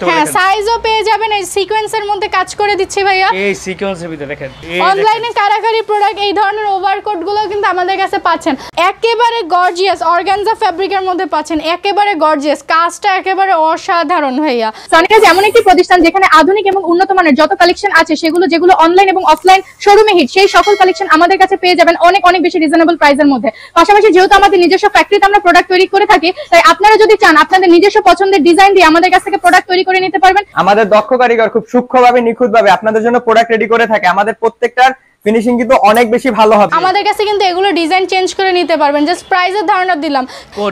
হ্যাঁ সাইজও পেয়ে যাবেন, এই সিকোয়েন্সের মধ্যে কাজ করে দিচ্ছি ভাইয়া। এই সিকোয়েন্সের ভিতরে দেখেন অনলাইনে কারাকারি প্রোডাক্ট এই ধরনের ওভারকোট গুলো কিন্তু আমাদের কাছে পাচ্ছেন একেবারে গর্জিয়াস অর্গানজা ফ্যাব্রিকের মধ্যে পাচ্ছেন, একেবারে গর্জিয়াস, কাজটা একেবারে অসাধারণ ভাইয়া। সনিরাজ এমন একটি প্রতিষ্ঠান যেখানে আধুনিক এবং উন্নত মানের যত কালেকশন আছে যেগুলো অনলাইন এবং অফলাইন শোরুমে হিট, সেই সকল কালেকশন আমাদের কাছে পেয়ে যাবেন অনেক অনেক বেশি রিজনেবল প্রাইসের মধ্যে। পাশাপাশি যেহেতু আমাদের নিজস্ব ফ্যাক্টরিতে আমরা প্রোডাক্ট তৈরি করে থাকি, তাই আপনারা যদি চান আপনাদের নিজস্ব পছন্দের ডিজাইন দিয়ে আমাদের কাছ থেকে প্রোডাক্ট তৈরি করে নিতে পারবেন। আমাদের দক্ষ কারিগর খুব সূক্ষ্মভাবে নিখুঁতভাবে আপনাদের জন্য প্রোডাক্ট রেডি করে থাকে। আমাদের প্রত্যেকটার ফিনিশিং কিন্তু অনেক বেশি ভালো হবে। আমাদের কাছে কিন্তু এগুলো ডিজাইন চেঞ্জ করে নিতে পারবেন, জাস্ট প্রাইসের ধারণা দিলাম।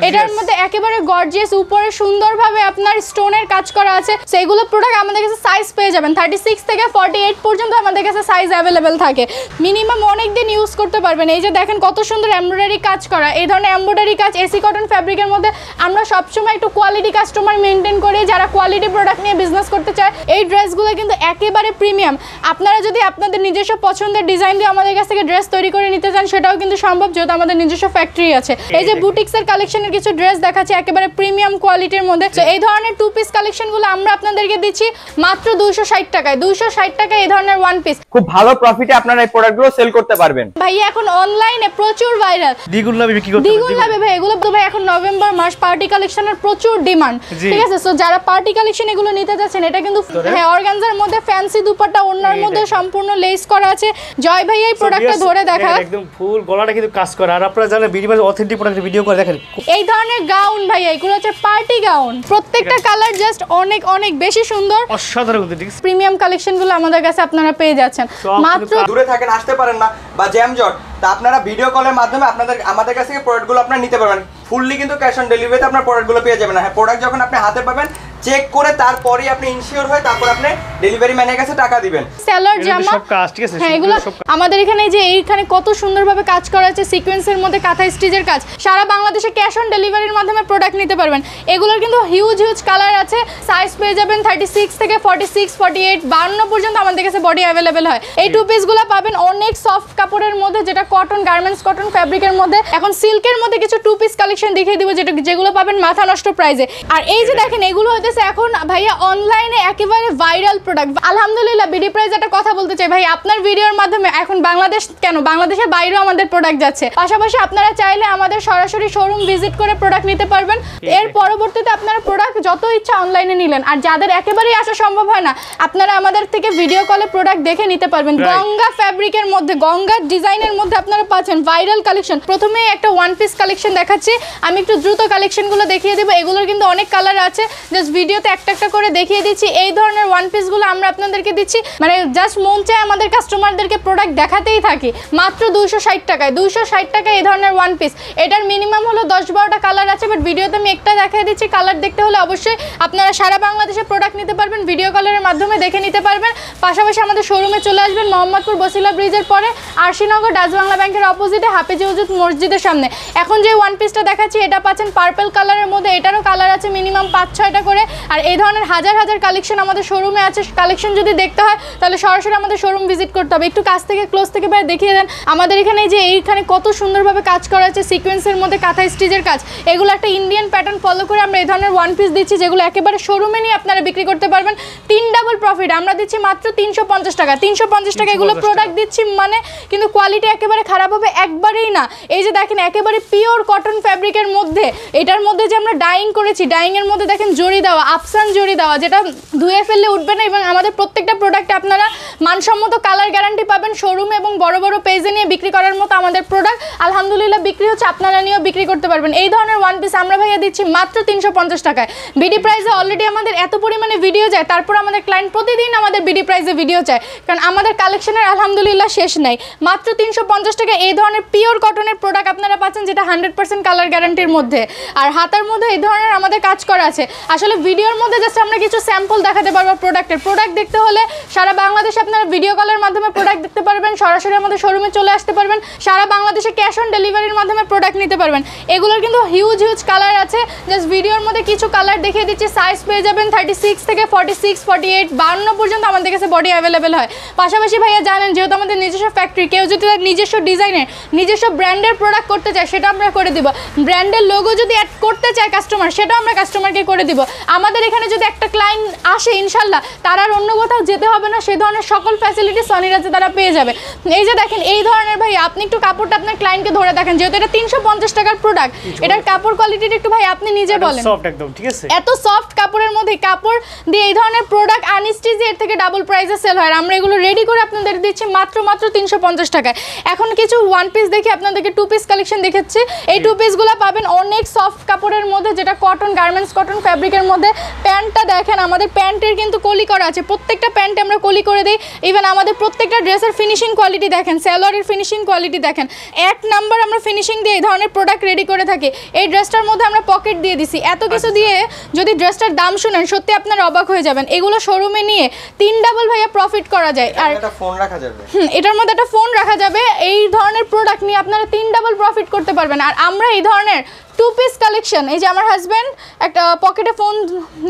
এটার মধ্যে একেবারে গর্জিয়াস, উপরে সুন্দরভাবে আপনার স্টোনের কাজ করা আছে। সেগুলো প্রোডাক্ট আমাদের কাছে সাইজ পেয়ে যাবেন 36 থেকে 48 পর্যন্ত আমাদের কাছে সাইজ অ্যাভেলেবেল থাকে। মিনিমাম অনেক দিন ইউজ করতে পারবেন। এই যে দেখেন কত সুন্দর এমব্রয়ডারি কাজ করা, এই ধরনের এমব্রয়ডারি কাজ এসি কটন ফ্যাব্রিকের মধ্যে আমরা সবসময় একটু কোয়ালিটি কাস্টমার মেনটেন করি, যারা কোয়ালিটি প্রোডাক্ট নিয়ে বিজনেস করতে চায়। এই ড্রেসগুলো কিন্তু একেবারে প্রিমিয়াম। আপনারা যদি আপনাদের নিজস্ব পছন্দের ডিজাইন দিয়ে আমাদের কাছ থেকে ড্রেস তৈরি করে নিতে চান সেটাও কিন্তু সম্ভব, যেহেতু আমাদের নিজস্ব ফ্যাক্টরি আছে। এই যে বুটিক্সের কালেকশনের কিছু ড্রেস দেখাচ্ছি একেবারে প্রিমিয়াম কোয়ালিটির মধ্যে। তো এই ধরনের টু পিস কালেকশনগুলো আমরা আপনাদেরকে দিচ্ছি মাত্র 260 টাকায়। 260 টাকায় এই ধরনের ওয়ান পিস খুব ভালো প্রফিটে আপনারা এই প্রোডাক্টগুলো সেল করতে পারবেন। ভাই এখন অনলাইনে প্রচুর ভাইরাল, দ্বিগুণ লাভে বিক্রি করতে দ্বিগুণ লাভে ভাই। এগুলো তো ভাই এখন নভেম্বর মাস পার্টি কালেকশনের প্রচুর ডিমান্ড, ঠিক আছে? সো যারা পার্টি কালেকশন এগুলো নিতে যাচ্ছেন, এটা কিন্তু হ্যাঁ অর্গানজার মধ্যে ফ্যান্সি দুপাট্টা, ওন্নার মধ্যে সম্পূর্ণ লেস করা আছে। জয় ভাই এই প্রোডাক্টটা ধরে দেখা, একদম ফুল গলাটা কিন্তু কাজ করে। আর আপনারা জানেন বিডিমাস অথেন্টিক প্রোডাক্ট ভিডিও করে দেখেন এই ধরনের গাউন ভাই, এগুলো হচ্ছে পার্টি গাউন। প্রত্যেকটা কালার জাস্ট অনেক অনেক বেশি সুন্দর, অসাধারণ। প্রিমিয়াম কালেকশনগুলো আমাদের কাছে আপনারা পেয়ে যাচ্ছেন মাত্র। দূরে থাকেন, আসতে পারেন না বা জ্যামজট, তা আপনারা ভিডিও কলের মাধ্যমে আমাদের কাছ থেকে প্রোডাক্টগুলো আপনারা নিতে পারবেন। ফুললি কিন্তু ক্যাশ অন ডেলিভারিতে আপনার প্রোডাক্টগুলো পেয়ে যাবেন। হ্যাঁ, প্রোডাক্ট যখন আপনি হাতে পাবেন চেক করে তারপরেই আপনি ইনশিওর হয়ে তারপর আপনি ডেলিভারি ম্যানের কাছে টাকা দিবেন। সেলার জামা সব কাজ, ঠিক আছে? হ্যাঁ, এগুলো আমাদের এখানে যে এইখানে কত সুন্দরভাবে কাজ করা আছে, সিকোয়েন্সের মধ্যে কাঁথা স্টিচের কাজ। সারা বাংলাদেশে ক্যাশ অন ডেলিভারির মাধ্যমে প্রোডাক্ট নিতে পারবেন। এগুলোর কিন্তু হিউজ কালার আছে, সাইজ পেয়ে যাবেন 36 থেকে 46, 48, 52 পর্যন্ত আমাদের কাছে বডি অ্যাভেলেবেল হয়। এই টু পিসগুলো পাবেন অনেক সফট কাপড়ের মধ্যে, যেটা কটন গার্মেন্টস কটন ফ্যাব্রিকের মধ্যে। এখন সিল্কের মধ্যে কিছু টু পিস কালেকশন দেখিয়ে দিব যেগুলো পাবেন মাথা নষ্ট প্রাইসে। আর এই যে দেখেন এগুলো হইতেছে এখন ভাইয়া অনলাইনে একেবারে ভাইরাল প্রোডাক্ট। আলহামদুলিল্লাহ বিডি প্রাইস একটা কথা বলতে চাই ভাই, আপনার ভিডিওর মাধ্যমে এখন বাংলাদেশ কেন বাংলাদেশের বাইরেও আমাদের প্রোডাক্ট যাচ্ছে। পাশাপাশি আপনারা চাইলে আমাদের সরাসরি শোরুম ভিজিট করে প্রোডাক্ট নিতে পারবেন। এর পরবর্তীতে আপনারা প্রোডাক্ট যত ইচ্ছা অনলাইনে নিলেন। আর যাদের একেবারেই আসা সম্ভব হয় না, আপনারা আমাদের থেকে ভিডিও কলে প্রোডাক্ট দেখে নিতে পারবেন। গঙ্গা ফ্যাব্রিকের মধ্যে, গঙ্গা ডিজাইনের মধ্যে আপনারা পাচ্ছেন ভাইরাল কালেকশন। প্রথমে একটা ওয়ান পিস কালেকশন দেখাচ্ছি, আমি একটু দ্রুত কালেকশনগুলো দেখিয়ে দেবো। এগুলোর কিন্তু অনেক কালার আছে, জাস্ট ভিডিওতে একটা একটা করে দেখিয়ে দিচ্ছি। এই ধরনের ওয়ান পিসগুলো আমরা আপনাদেরকে দিচ্ছি, মানে জাস্ট মন চায় আমাদের কাস্টমারদেরকে প্রোডাক্ট দেখাতেই থাকি মাত্র 260 টাকায়। 260 টাকায় এই ধরনের ওয়ান পিস। এটার মিনিমাম হলো 10-12টা কালার আছে, বাট ভিডিওতে আমি একটা দেখিয়ে দিচ্ছি। কালার দেখতে হলে অবশ্যই আপনারা সারা বাংলাদেশে প্রোডাক্ট নিতে পারবেন, ভিডিও কলের মাধ্যমে দেখে নিতে পারবেন। পাশাপাশি আমাদের শোরুমে চলে আসবেন মোহাম্মদপুর বসিলা ব্রিজের পরে, আরশিনগর ডাচ বাংলা ব্যাংকের অপোজিটে হাফেজে উজুদ মসজিদের সামনে। এখন যে ওয়ান পিসটা দেখাচ্ছি এটা পাচ্ছেন পার্পল কালারের মধ্যে। এটারও কালার আছে মিনিমাম 5-6টা করে। আর এই ধরনের হাজার হাজার কালেকশন আমাদের শোরুমে আছে। কালেকশন যদি দেখতে হয় তাহলে সরাসরি আমাদের শোরুম ভিজিট করতে হবে। একটু কাছ থেকে ক্লোজ থেকে ভাই দেখিয়ে দেন আমাদের এখানে যে এইখানে কত সুন্দরভাবে কাজ করা আছে, সিকোয়েন্সের মধ্যে কাঁথা স্টিচের কাজ। এগুলো একটা ইন্ডিয়ান প্যাটার্ন ফলো করে আমরা এই ধরনের ওয়ান পিস দিচ্ছি, যেগুলো একেবারে শোরুমে নিয়ে আপনারা বিক্রি করতে পারবেন 3 ডাবল প্রফিট। আমরা দিচ্ছি মাত্র 350 টাকা। 350 টাকা এগুলো প্রোডাক্ট দিচ্ছি, মানে কিন্তু কোয়ালিটি একেবারে খারাপ হবে একবারেই না। এই যে দেখেন একেবারে পিওর কটন ফ্যাব্রিকের মধ্যে, এটার মধ্যে যে আমরা ডাইং করেছি, ডাইং এর মধ্যে দেখেন জড়ি দেওয়া, আফসান জড়ি দেওয়া, যেটা ধুয়ে ফেললে উঠবে না। এবং আমাদের প্রত্যেকটা প্রোডাক্টে আপনারা মানসম্মত কালার গ্যারান্টি পাবেন। শোরুমে এবং বড় বড় পেজে নিয়ে বিক্রি করার মতো আমাদের প্রোডাক্ট আলহামদুলিল্লাহ বিক্রি হচ্ছে, আপনারা নিয়েও বিক্রি করতে পারবেন। এই ধরনের ওয়ান পিস আমরা ভাইয়া দিচ্ছি মাত্র 350 টাকায়। বিডি প্রাইসে অলরেডি আমাদের এত পরিমাণে ভিডিও যায়, তারপর আমাদের ক্লায়েন্ট প্রতিদিন আমাদের বিডি প্রাইসে ভিডিও চায়, কারণ আমাদের কালেকশনের আলহামদুলিল্লাহ শেষ নাই। মাত্র 350 টাকা এই ধরনের পিওর কটনের প্রোডাক্ট আপনারা পাচ্ছেন, যেটা 100% কালার গ্যারান্টির মধ্যে। আর হাতার মধ্যে এই ধরনের আমাদের কাজ করা আছে। আসলে ভিডিওর মধ্যে জাস্ট আমরা কিছু স্যাম্পল দেখাতে পারবো প্রোডাক্টের। প্রোডাক্ট দেখতে হলে সারা বাংলাদেশে আপনারা ভিডিও কলের মাধ্যমে প্রোডাক্ট দেখতে পারবেন, সরাসরি আমাদের শোরুমে চলে আসতে পারবেন। সারা বাংলাদেশে ক্যাশ অন ডেলিভারির মাধ্যমে প্রোডাক্ট নিতে পারবেন। এগুলোর কিন্তু হিউজ কালার আছে, জাস্ট ভিডিওর মধ্যে কিছু কালার দেখিয়ে দিচ্ছি। সাইজ পেয়ে যাবেন 36 থেকে 46, 48, 52 পর্যন্ত আমাদের কাছে বডি অ্যাভেলেবেল হয়। পাশাপাশি ভাইয়া জানেন যেহেতু আমাদের নিজস্ব ফ্যাক্টরি, কেউ যদি তার নিজস্ব ডিজাইনের নিজস্ব ব্র্যান্ডের প্রোডাক্ট করতে চায় সেটা আমরা করে দিব। ব্র্যান্ডের লোগো যদি অ্যাড করতে চায় কাস্টমার, সেটাও আমরা কাস্টমারকে করে দিব। আমাদের এখানে যদি একটা ক্লায়েন্ট আসে ইনশাল্লাহ তার আর অন্য কোথাও যেতে হবে না, সেই ধরনের সকল ফ্যাসিলিটি সনিরাজে তারা পেয়ে যাবে। এই যে দেখেন এই ধরনের ভাই, আপনি একটু কাপড়টা আপনার ক্লায়েন্টকে ধরে দেখেন, যেহেতু এটা 350 টাকার প্রোডাক্ট, এটার কাপড় কোয়ালিটিটা একটু ভাই আপনি নিজে বলেন। সফট একদম, ঠিক আছে। এত সফট কাপড়ের মধ্যে কাপড় দিয়ে এই ধরনের প্রোডাক্ট আনস্টিচে এর থেকে ডাবল প্রাইসে সেল হয়, আর আমরা এগুলো রেডি করে আপনাদের দিচ্ছি মাত্র 350 টাকায়। এখন কিছু ওয়ান পিস দেখি আপনাদেরকে, টু পিস কালেকশন দেখাচ্ছি। এই টু পিসগুলো পাবেন অনেক সফট কাপড়ের মধ্যে, যেটা কটন গার্মেন্টস কটন ফ্যাব্রিকের মধ্যে। প্যান্টটা দেখেন, আমাদের প্যান্টের কিন্তু কলি করা আছে, প্রত্যেকটা প্যান্টে আমরা কলি করে দিই। ইভেন আমাদের প্রত্যেকটা ড্রেসের ফিনিশিং কোয়ালিটি দেখেন, সালোয়ারের ফিনিশিং কোয়ালিটি দেখেন, এক নাম্বার আমরা ফিনিশিং দিয়ে এই ধরনের প্রোডাক্ট রেডি করে থাকি। এই ড্রেসটার মধ্যে আমরা পকেট দিয়ে দিছি, এত কিছু দিয়ে যদি ড্রেসটার দাম শুনেন সত্যি আপনারা অবাক হয়ে যাবেন। এগুলো শোরুমে নিয়ে 3 ডাবল ভাইয়া প্রফিট করা যায়, আর একটা ফোন রাখা যাবে, এটার মধ্যে একটা ফোন রাখা যাবে। এই ধরনের প্রোডাক্ট নিয়ে আপনারা 3 ডাবল প্রফিট করতে পারবেন। আর আমরা এই ধরনের টু পিস কালেকশন, এই যে আমার হাজব্যান্ড একটা পকেটে ফোন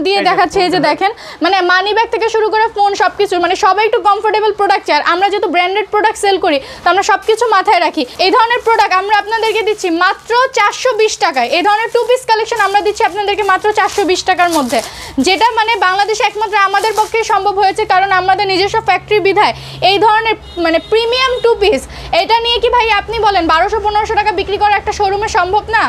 দিয়ে দেখাচ্ছে, এই যে দেখেন, মানে মানি ব্যাগ থেকে শুরু করে ফোন সবকিছু, মানে সবাই একটু কমফোর্টেবল প্রোডাক্ট চাই। আমরা যেহেতু ব্র্যান্ডেড প্রোডাক্ট সেল করি তো আমরা সবকিছু মাথায় রাখি। এই ধরনের প্রোডাক্ট আমরা আপনাদেরকে দিচ্ছি মাত্র 420 টাকায়। এই ধরনের টু পিস কালেকশন আমরা দিচ্ছি আপনাদেরকে মাত্র 420 টাকার মধ্যে, যেটা মানে বাংলাদেশে একমাত্র আমাদের পক্ষে সম্ভব হয়েছে, কারণ আমাদের নিজস্ব ফ্যাক্টরি বিধায় এই ধরনের মানে প্রিমিয়াম টু পিস, এটা নিয়ে কি ভাই আপনি বলেন 1200-1500 টাকা বিক্রি করা একটা শোরুমে সম্ভব না?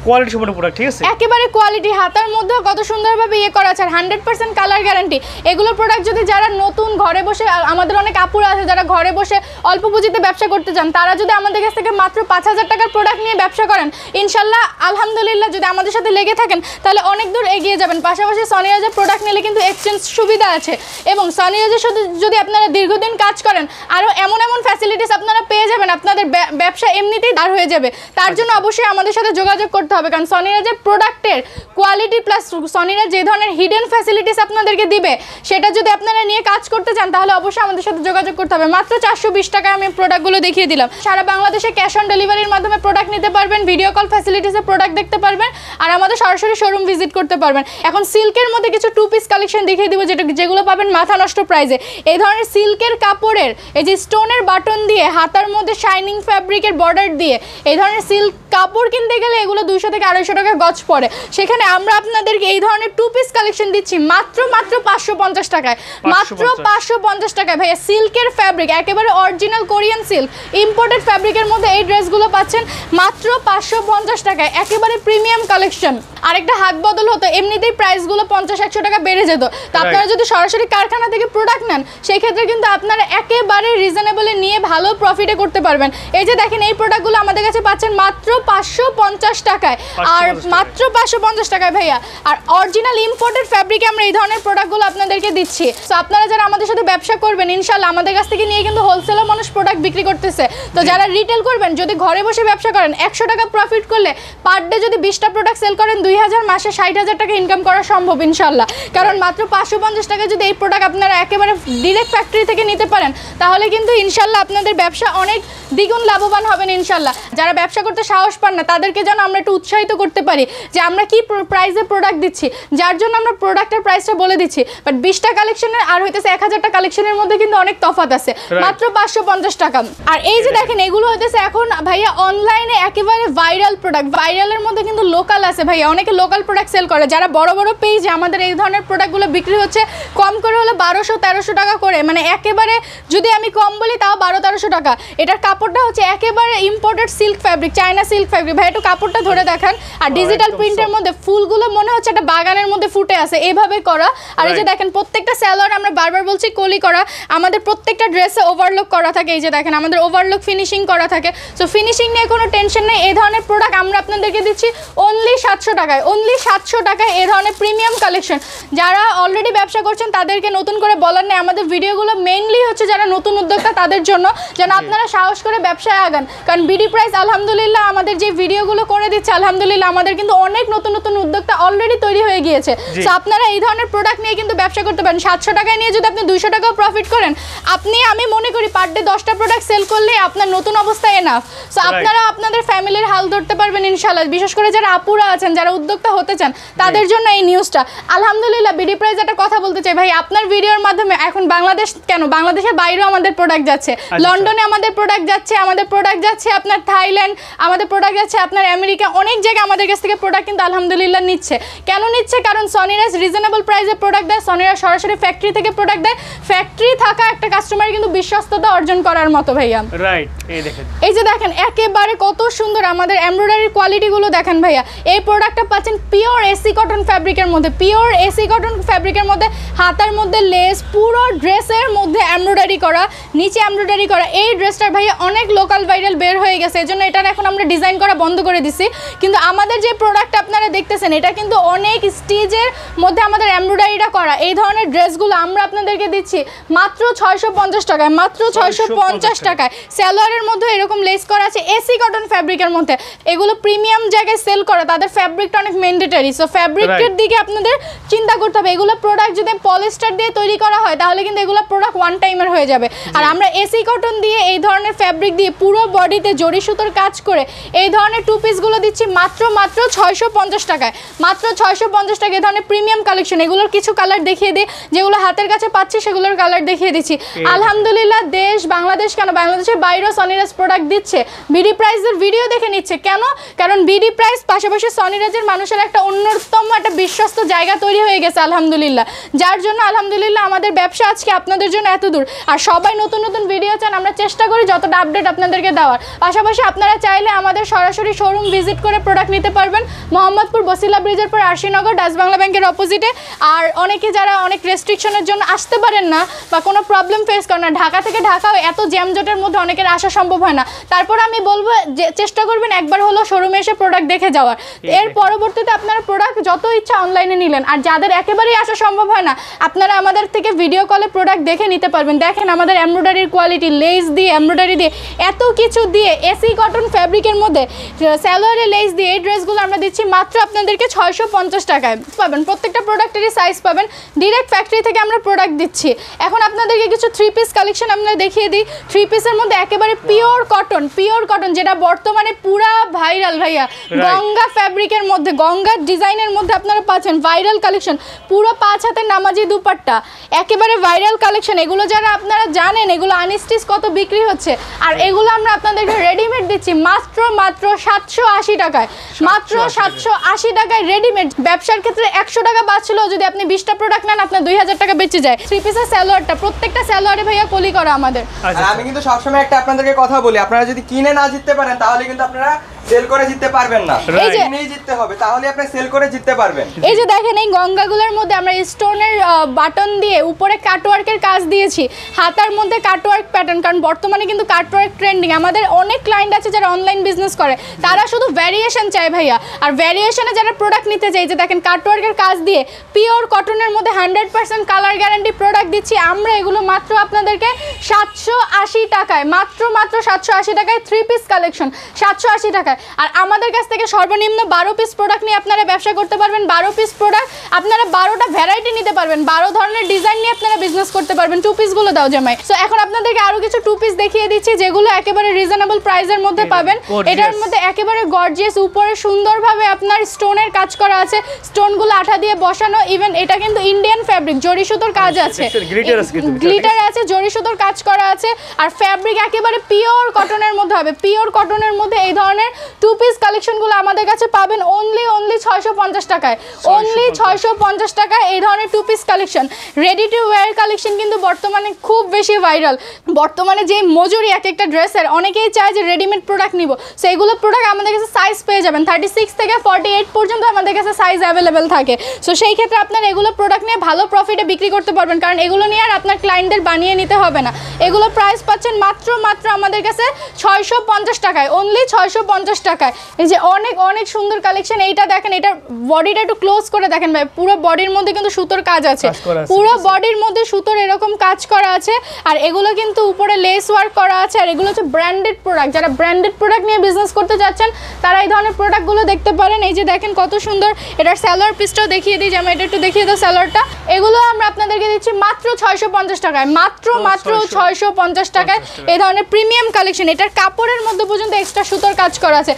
কোয়ালিটি সম্পূর্ণ প্রোডাক্ট, ঠিক আছে, একেবারে কোয়ালিটি, হাতার মধ্যে কত সুন্দরভাবে ইয়ে করা আছে, 100% কালার গ্যারান্টি। এগুলো প্রোডাক্ট যদি যারা নতুন ঘরে বসে, আমাদের অনেক আপুরা আছে যারা ঘরে বসে অল্প পুঁজিতে ব্যবসা করতে চান, তারা যদি আমাদের কাছ থেকে মাত্র 5000 টাকার প্রোডাক্ট নিয়ে ব্যবসা করেন ইনশাল্লাহ আলহামদুলিল্লাহ, যদি আমাদের সাথে লেগে থাকেন তাহলে অনেক দূর এগিয়ে যাবেন। পাশাপাশি সনিরাজের প্রোডাক্ট নিলে কিন্তু এক্সচেঞ্জ সুবিধা আছে, এবং সনিরাজের সাথে যদি আপনারা দীর্ঘদিন কাজ করেন আরও এমন এমন ফ্যাসিলিটিস আপনারা পেয়ে যাবেন, আপনাদের ব্যবসা এমনিতেই দাঁড় হয়ে যাবে। তার জন্য অবশ্যই আমাদের সাথে যোগাযোগ করতে হবে, কারণ সনিরাজের প্রোডাক্টের কোয়ালিটি প্লাস সনিরাজ যে ধরনের হিডেন ফ্যাসিলিটিস আপনাদেরকে দিবে সেটা যদি আপনারা নিয়ে কাজ করতে চান তাহলে অবশ্যই আমাদের সাথে যোগাযোগ করতে হবে। মাত্র 420 টাকায় আমি প্রোডাক্টগুলো দেখিয়ে দিলাম। সারা বাংলাদেশে ক্যাশ অন ডেলিভারির মাধ্যমে প্রোডাক্ট নিতে পারবেন, ভিডিও কল ফ্যাসিলিটিসে প্রোডাক্ট দেখতে পারবেন, আর আমাদের সরাসরি শোরুম ভিজিট করতে পারবেন। এখন সিল্কের মধ্যে কিছু টু পিস কালেকশন দেখিয়ে দিব, যেগুলো পাবেন মাথা নষ্ট প্রাইসে। এই ধরনের সিল্কের কাপড়ের এই যে স্টোনের বাটন দিয়ে, হাতার মধ্যে শাইনিং ফ্যাব্রিকের বর্ডার দিয়ে এই ধরনের সিল্ক কাপড় কিনতে গেলে এগুলো 200 থেকে 250 টাকা গজ পড়ে, সেখানে আমরা আপনাদেরকে এই ধরনের টু পিস কালেকশন দিচ্ছি মাত্র 550 টাকায়, মাত্র 550 টাকায়। ভাইয়া সিল্কের ফ্যাব্রিক, একেবারে অরিজিনাল কোরিয়ান সিল্ক ইম্পোর্টেড ফ্যাব্রিকের মধ্যে এই ড্রেসগুলো পাচ্ছেন মাত্র 550 টাকায়, একেবারে প্রিমিয়াম কালেকশন। আরেকটা হাত বদল হতো, এমনিতেই প্রাইসগুলো 50-100 টাকা বেড়ে যেত, তো আপনারা যদি সরাসরি কারখানা থেকে প্রোডাক্ট নেন সেই ক্ষেত্রে কিন্তু আপনারা একেবারে রিজনেবলে নিয়ে ভালো প্রফিটে করতে পারবেন। এই যে দেখেন এই প্রোডাক্টগুলো আমাদের কাছে পাচ্ছেন মাত্র 550 টাকায়, আর মাত্র 550 টাকায় ভাইয়া। আর অরিজিনাল ইম্পোর্টেড ফ্যাব্রিকে আমরা এই ধরনের প্রোডাক্টগুলো আপনাদেরকে দিচ্ছি। তো আপনারা যারা আমাদের সাথে ব্যবসা করবেন ইনশাল্লাহ আমাদের কাছ থেকে নিয়ে কিন্তু হোলসেলও মানুষ প্রোডাক্ট বিক্রি করতেছে। তো যারা রিটেল করবেন, যদি ঘরে বসে ব্যবসা করেন 100 টাকা প্রফিট করলে পার ডে যদি 20টা প্রোডাক্ট সেল করেন 2000, মাসে 60,000 টাকা ইনকাম করা সম্ভব ইনশাল্লাহ। কারণ মাত্র 550 টাকা যদি এই প্রোডাক্ট আপনারা একেবারে ডিরেক্ট ফ্যাক্টরি থেকে নিতে পারেন তাহলে কিন্তু ইনশাল্লাহ আপনাদের ব্যবসা অনেক দ্বিগুণ লাভবান হবেন ইনশাল্লাহ। যারা ব্যবসা করতে সাহস পান না তাদেরকে যেন আমরা একটু উৎসাহিত করতে পারি যে আমরা কি প্রাইসে প্রোডাক্ট দিচ্ছি, যার জন্য আমরা প্রোডাক্টের প্রাইসটা বলে দিচ্ছি। বাট 20টা কালেকশনের আর হইতেছে 1000টা কালেকশনের মধ্যে কিন্তু অনেক তফাৎ আছে, মাত্র 550 টাকা। আর এই যে দেখেন এগুলো হইতেছে এখন ভাইয়া অনলাইনে একেবারে ভাইরাল প্রোডাক্ট, ভাইরালের মধ্যে কিন্তু লোকাল আছে ভাইয়া, অনেকে লোকাল প্রোডাক্ট সেল করে। যারা বড় বড় পেজে আমাদের এই ধরনের প্রোডাক্টগুলো বিক্রি হচ্ছে কম করে হলে 1200-1300 টাকা করে, মানে একেবারে যদি আমি কম বলি তাও 1200-1300 টাকা। এটার কাপড়টা হচ্ছে একেবারে imported silk fabric, China silk fabric. ভাই একটু কাপড়টা ধরে দেখান। আর ডিজিটাল প্রিন্টের মধ্যে ফুলগুলো মনে হচ্ছে একটা বাগানের মধ্যে ফুটে আছে এইভাবে করা। আর এই যে দেখেন প্রত্যেকটা সালোয়ার আমরা বারবার বলছি কলি করা, আমাদের প্রত্যেকটা ড্রেসে ওভারলক করা থাকে। এই যে দেখেন আমাদের ওভারলক ফিনিশিং করা থাকে, সো ফিনিশিং নিয়ে কোনো টেনশন নেই। এই ধরনের প্রোডাক্ট আমরা আপনাদেরকে দিচ্ছি অনলি 700 টাকায়, অনলি 700 টাকায় এই ধরনের প্রিমিয়াম কালেকশন। যারা অলরেডি ব্যবসা করছেন তাদেরকে নতুন করে বলার নেই, আমাদের ভিডিওগুলো মেইনলি হচ্ছে যারা নতুন উদ্যোক্তা তাদের জন্য, যেন আপনারা সাহস করে ব্যবসায় আগান। কারণ বিডি প্রাইস আলহামদুলিল্লাহ আমাদের যে ভিডিওগুলো করে দিচ্ছে আলহামদুলিল্লাহ আমাদের কিন্তু অনেক নতুন নতুন উদ্যোক্তা অলরেডি তৈরি হয়ে গিয়েছে। সো আপনারা এই ধরনের প্রোডাক্ট নিয়ে কিন্তু ব্যবসা করতে পারেন। 700 টাকায় নিয়ে যদি আপনি 200 টাকাও প্রফিট করেন, আমি মনে করি পার ডে 10টা প্রোডাক্ট সেল করলে আপনার নতুন অবস্থায় এনাফ। সো আপনারা আপনাদের ফ্যামিলির হাল ধরতে পারবেন ইনশাআল্লাহ। বিশেষ করে যারা আপুরা আছেন যারা উদ্যোক্তা হতে চান তাদের জন্য এই নিউজটা। আলহামদুলিল্লাহ বিডি প্রাইস একটা কথা বলতে চাই ভাই, আপনার ভিডিওর মাধ্যমে এখন বাংলাদেশ কেন বাংলাদেশের বাইরেও আমাদের প্রোডাক্ট যাচ্ছে, লন্ডনে আমাদের প্রোডাক্ট যাচ্ছে, আমাদের প্রোডাক্ট যাচ্ছে আপনার থাইল্যান্ড, আমাদের প্রোডাক্ট যাচ্ছে আপনার আমেরিকা অনেক জায়গায় আমাদের কাছ থেকে প্রোডাক্ট কিন্তু আলহামদুলিল্লাহ নিচ্ছে। কেন নিচ্ছে? কারণ সনিরাজ রিজনেবল প্রাইসে প্রোডাক্ট দেয়, সনিরাজ সরাসরি ফ্যাক্টরি থেকে প্রোডাক্ট দেয়। ফ্যাক্টরি থাকা একটা কাস্টমার কিন্তু বিশ্বস্ততা অর্জন করার মতো ভাইয়া। রাইট, এই দেখেন, এই যে দেখেন একেবারে কত সুন্দর আমাদের এমব্রয়ডারির কোয়ালিটিগুলো দেখেন ভাইয়া। এই প্রোডাক্টটা পাচ্ছেন পিওর এসি কটন ফ্যাব্রিকের মধ্যে, পিওর এসি কটন ফ্যাব্রিকের মধ্যে, হাতার মধ্যে লেস, পুরো ড্রেসের মধ্যে এমব্রয়ডারি করা, নিচে এমব্রয়ডারি করা। এই ড্রেসটার ভাইয়া অনেক লোকাল ভাইরাল বের হয়ে গেছে, এজন্য এটার এখন আমরা ডিজাইন করা বন্ধ করে দিছি। কিন্তু আমাদের যে প্রোডাক্ট আপনারা দেখতেছেন এটা কিন্তু অনেক স্টিচের মধ্যে আমাদের এমব্রয়ডারিটা করা। এই ধরনের ড্রেসগুলো আমরা আপনাদেরকে দিচ্ছি মাত্র 650 টাকায়, মাত্র 650 টাকায়। সালোয়ারের মধ্যে এরকম লেস করা আছে এসি কটন ফ্যাব্রিকের মধ্যে। এগুলো প্রিমিয়াম জায়গায় সেল করে, তাদের ফ্যাব্রিকটা অনেক ম্যান্ডেটরি। সো ফ্যাব্রিকের দিকে আপনাদের চিন্তা করতে হবে। এগুলো প্রোডাক্ট যদি পলিস্টার দিয়ে তৈরি করা হয় তাহলে কিন্তু এগুলো প্রোডাক্ট ওয়ান টাইমের হয়ে যাবে। আর আমরা এসি কটন দিয়ে এই ধরনের ফ্যাব্রিক দিয়ে পুরো বডিতে জরি সুতোর কাজ করে এই ধরনের টু পিসগুলো দিচ্ছি মাত্র 650 টাকায়, মাত্র 650 টাকা। এই ধরনের প্রিমিয়াম কালেকশন, এগুলোর কিছু কালার দেখিয়ে দিই, যেগুলো হাতের কাছে পাচ্ছি সেগুলোর কালার দেখিয়ে দিচ্ছি। আলহামদুলিল্লাহ দেশ বাংলাদেশ কেন, বাংলাদেশের বাইরেও সনিরাজ প্রোডাক্ট দিচ্ছে, বিডি প্রাইসের ভিডিও দেখে নিচ্ছে। কেন? কারণ বিডি প্রাইস পাশাপাশি সনিরাজের মানুষের একটা অন্যতম একটা বিশ্বস্ত জায়গা তৈরি হয়ে গেছে আলহামদুলিল্লাহ, যার জন্য আলহামদুলিল্লাহ আমাদের ব্যবসা আজকে আপনাদের জন্য এত দূর। আর সবাই নতুন নতুন ভিডিও চান, আমরা চেষ্টা করি যতটা আপডেট আপনাদেরকে দেওয়ার। পাশাপাশি আপনারা চাইলে আমাদের সরাসরি শোরুম ভিজিট করে প্রোডাক্ট নিতে পারবেন, মোহাম্মদপুর বসিলা ব্রিজের পর আরশিনগর ডাচ বাংলা ব্যাংকের অপোজিটে। আর অনেকে যারা অনেক রেস্ট্রিকশনের জন্য আসতে পারেন না বা কোনো প্রবলেম ফেস করেন না, ঢাকা থেকে ঢাকাও এত জ্যামজটের মধ্যে অনেকের আসা সম্ভব হয় না, তারপর আমি বলবো যে চেষ্টা করবেন একবার হলো শোরুমে এসে প্রোডাক্ট দেখে যাওয়ার। এর পরবর্তীতে আপনারা প্রোডাক্ট যত ইচ্ছা অনলাইনে নিলেন। আর যাদের একেবারেই আসা সম্ভব হয় না, আপনারা আমাদের থেকে ভিডিও কলে প্রোডাক্ট দেখে নিতে পারবেন। দেখেন আমাদের এমব্রয়ডারির কোয়ালিটি, লেস দিয়ে এমব্রয়ডারি দিয়ে এত কিছু দিয়ে এসি কটন ফ্যাব্রিকের মধ্যে সালোয়ারে লেস দিয়ে এই ড্রেসগুলো আমরা দিচ্ছি মাত্র আপনাদেরকে 650 টাকায় পাবেন। প্রত্যেকটা প্রোডাক্টেরই সাইজ পাবেন, ডিরেক্ট ফ্যাক্টরি থেকে আমরা প্রোডাক্ট দিচ্ছি। এখন আপনাদেরকে কিছু থ্রি পিস কালেকশন আমরা দেখিয়ে দিই। থ্রি পিসের মধ্যে একেবারে পিওর কটন যেটা বর্তমানে পুরা ভাইরাল ভাইয়া, গঙ্গা ফ্যাব্রিকের মধ্যে, গঙ্গা ডিজাইনের মধ্যে আপনারা পাচ্ছেন ভাইরাল কালেকশন, পুরো 5 হাতের নামাজি দুপাট্টা, একেবারে ভাইরাল কালেকশন। এগুলো যারা আপনারা জানেন এগুলো আনস্টিচ কত বিক্রি হচ্ছে, আর এগুলো আমরা আপনাদেরকে রেডিমেড দিচ্ছি মাত্র 780 টাকায়, মাত্র 780 টাকায় রেডিমেড। ব্যবসার ক্ষেত্রে 100 টাকা বাঁচছিল, যদি আপনি 20টা প্রোডাক্ট নেন আপনার 2000 টাকা বেঁচে যায়। থ্রি পিসের সালোয়ারটা প্রত্যেকটা সালোয়ারে ভাইয়া কলি করা আমাদের। আর আমি কিন্তু সবসময় একটা আপনাদেরকে কথা বলি, আপনারা যদি কিনে না জিততে পারেন তাহলে কিন্তু আপনারা সেল করে জিততে পারবেন না, কিনেই জিততে হবে, তাহলে আপনি সেল করে জিততে পারবেন। এই যে দেখেন এই গঙ্গাগুলোর মধ্যে আমরা স্টোনের বাটন দিয়ে উপরে কাটওয়ার্কের কাজ দিয়েছি, হাতার মধ্যে কাটওয়ার্ক প্যাটার্ন, কারণ বর্তমানে কিন্তু কাটওয়ার্ক ট্রেন্ডিং। আমাদের অনেক ক্লায়েন্ট আছে যারা অনলাইন বিজনেস করে, তারা শুধু ভ্যারিয়েশন চায় ভাইয়া। আর ভ্যারিয়েশনে যারা প্রোডাক্ট নিতে চাই, যে দেখেন কাটওয়ার্কের কাজ দিয়ে পিওর কটনের মধ্যে 100% কালার গ্যারান্টি প্রোডাক্ট দিচ্ছি আমরা। এগুলো মাত্র আপনাদেরকে 780 টাকায়, মাত্র 780 টাকায় থ্রি পিস কালেকশন, 780 টাকায়। আর আমাদের কাছ থেকে সর্বনিম্ন 12 পিস প্রোডাক্ট নিয়ে আপনারা ব্যবসা করতে পারবেন। 12 পিস প্রোডাক্ট আপনারা 12টা ভ্যারাইটি নিতে পারবেন, 12 ধরনের ডিজাইন নিয়ে আপনারা বিজনেস করতে পারবেন। টু পিসগুলো দাও জামাই। সো এখন আপনাদেরকে আরো কিছু টু পিস দেখিয়ে দিচ্ছি যেগুলো একেবারে রিজনেবল প্রাইসের মধ্যে পাবেন। এটার মধ্যে একেবারে গর্জিয়াস, উপরে সুন্দরভাবে আপনার স্টোনের কাজ করা আছে, স্টোনগুলো আঠা দিয়ে বসানো। ইভেন এটা কিন্তু ইন্ডিয়ান ফ্যাব্রিক, জরি সুতোর কাজ আছে, গ্লিটার আছে, জরি সুতোর কাজ করা আছে। আর ফ্যাব্রিক একেবারে পিওর কটনের মধ্যে হবে, পিওর কটনের মধ্যে এই ধরনের টু পিস কালেকশনগুলো আমাদের কাছে পাবেন অনলি 650 টাকায়, অনলি 650 টাকায় এই ধরনের two piece collection. Ready to wear collection কিন্তু বর্তমানে খুব বেশি ভাইরাল। বর্তমানে যে মজুরি এক একটা ড্রেসের, অনেকেই চায় যে রেডিমেড প্রোডাক্ট নিব, সেইগুলো প্রোডাক্ট আমাদের কাছে সাইজ পেয়ে যাবেন 36 থেকে 48 পর্যন্ত আমাদের কাছে সাইজ অ্যাভেলেবেল থাকে। সো সেই ক্ষেত্রে আপনার এগুলো প্রোডাক্ট নিয়ে ভালো প্রফিটে বিক্রি করতে পারবেন, কারণ এগুলো নিয়ে আর আপনার ক্লায়েন্টদের বানিয়ে নিতে হবে না। এগুলো প্রাইস পাচ্ছেন মাত্র আমাদের কাছে 650 টাকায়, অনলি 650 টাকায়। এই যে অনেক অনেক সুন্দর কালেকশন। এইটা দেখেন, এটা বডিটা একটু ক্লোজ করে দেখেন ভাই, পুরো বডির মধ্যে কিন্তু সুতোর কাজ আছে, পুরো বডির মধ্যে সুতোর এরকম কাজ করা আছে। আর এগুলো কিন্তু উপরে লেস ওয়ার্ক করা আছে। আর এগুলো হচ্ছে ব্র্যান্ডেড প্রোডাক্ট, যারা ব্র্যান্ডেড প্রোডাক্ট নিয়ে বিজনেস করতে যাচ্ছেন তারা এই ধরনের প্রোডাক্টগুলো দেখতে পারেন। এই যে দেখেন কত সুন্দর, এটার সালোয়ার পিসটাও দেখিয়ে দিই, যেমন এটা একটু দেখিয়ে দাও সালোয়ারটা। এগুলো আমরা আপনাদেরকে দিচ্ছি মাত্র 650 টাকায়, মাত্র 650 টাকায় এই ধরনের প্রিমিয়াম কালেকশন। এটার কাপড়ের মধ্যে পর্যন্ত এক্সট্রা সুতোর কাজ করা আছে।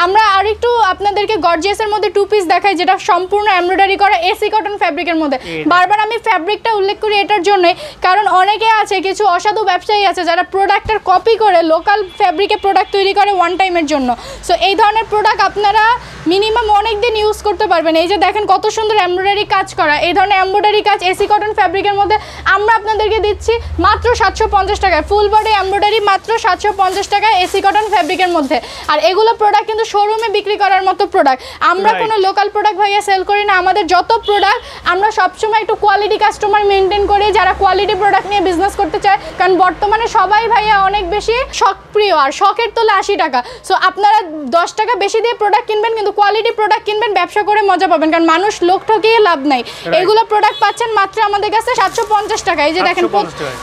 আমরা আরেকটু আপনাদেরকে গর্জিয়াসের মধ্যে 2 পিস দেখাই, যেটা সম্পূর্ণ এমব্রয়ডারি করা এসি কটন ফ্যাব্রিকের মধ্যে। বারবার আমি ফ্যাব্রিকটা উল্লেখ করি এটার জন্যই, কারণ অনেকে আছে, কিছু অসাধু ব্যবসায়ী আছে যারা প্রোডাক্টের কপি করে লোকাল ফ্যাব্রিকে প্রোডাক্ট তৈরি করে ওয়ান টাইমের জন্য। সো এই ধরনের প্রোডাক্ট আপনারা মিনিমাম অনেক দিন ইউজ করতে পারবেন। এই যে দেখেন কত সুন্দর এমব্রয়ডারি কাজ করা, এই ধরনের এমব্রয়ডারি কাজ এসি কটন ফ্যাব্রিকের মধ্যে আমরা আপনাদেরকে দিচ্ছি মাত্র 750 টাকায়। ফুল বডি এমব্রয়ডারি মাত্র 750 টাকায় এসি কটন ফ্যাব্রিকের মধ্যে। আর এগুলো প্রোডাক্ট কিন্তু শোরুমে বিক্রি করার মতো প্রোডাক্ট। আমরা কোনো লোকাল প্রোডাক্ট ভাইয়া সেল করি না। আমাদের যত প্রোডাক্ট আমরা সবসময় একটু কোয়ালিটি কাস্টমার মেনটেন করি, যারা কোয়ালিটি প্রোডাক্ট নিয়ে বিজনেস করতে চায়। কারণ বর্তমানে সবাই ভাইয়া অনেক বেশি শখপ্রিয়, আর শখের তোলা 80 টাকা। সো আপনারা 10 টাকা বেশি দিয়ে প্রোডাক্ট কিনবেন, কিন্তু কোয়ালিটি প্রোডাক্ট কিনবেন, ব্যবসা করে মজা পাবেন। কারণ মানুষ লোক ঠকিয়ে লাভ নাই। এগুলো প্রোডাক্ট পাচ্ছেন মাত্র আমাদের কাছে 750 টাকা। এই যে দেখেন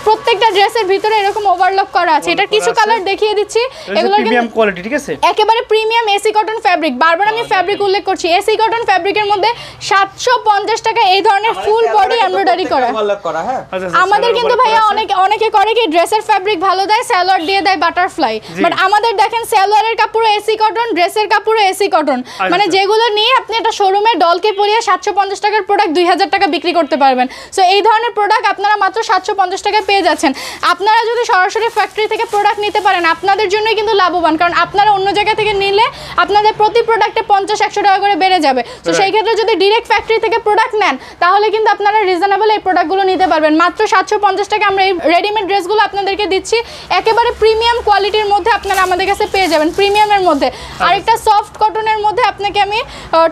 প্রত্যেকটা ড্রেসের ভিতরে এরকম ওভারলক করা আছে। এটা কিছু কালার দেখিয়ে দিচ্ছি, এগুলো প্রিমিয়াম কোয়ালিটি, ঠিক আছে, একেবারে প্রিমিয়াম এসি কটন ফ্যাব্রিক। বারবার আমি ফ্যাব্রিক উল্লেখ করছি, এসি কটন ফ্যাব্রিকের মধ্যে 750 টাকা এই ধরনের ফুল বডি এমব্রয়ডারি করা। আমাদের কিন্তু ভাইয়া অনেকে করে কি ড্রেসের ফ্যাব্রিক ভালো দেয়, সালোয়ার দিয়ে দেয় বাটারফ্লাই, বাট আমাদের দেখেন সালোয়ারের কাপড় এসি কটন, ড্রেসের কাপড় এসি কটন। মানে যেগুলো নিয়ে আপনি একটা শোরুমে ডলকে পরিয়ে 750 টাকার প্রোডাক্ট 2000 টাকা বিক্রি করতে পারবেন। সো এই ধরনের প্রোডাক্ট আপনারা মাত্র 750 টাকায় পেয়ে যাচ্ছেন। আপনারা যদি সরাসরি ফ্যাক্টরি থেকে প্রোডাক্ট নিতে পারেন আপনাদের জন্যই কিন্তু লাভবান, কারণ আপনারা অন্য জায়গা থেকে নিলে আপনাদের প্রতি প্রোডাক্টে 50-100 টাকা করে বেড়ে যাবে। তো সেই ক্ষেত্রে যদি ডিরেক্ট ফ্যাক্টরি থেকে প্রোডাক্ট নেন তাহলে কিন্তু আপনারা রিজনেবল এই প্রোডাক্টগুলো নিতে পারবেন। মাত্র 750 টাকা আমরা এই রেডিমেড ড্রেসগুলো আপনাদেরকে দিচ্ছি, একেবারে প্রিমিয়াম কোয়ালিটির মধ্যে আপনারা আমাদের কাছে পেয়ে যাবেন, প্রিমিয়ামের মধ্যে। আরেকটা সফট কটনের মধ্যে আপনাকে আমি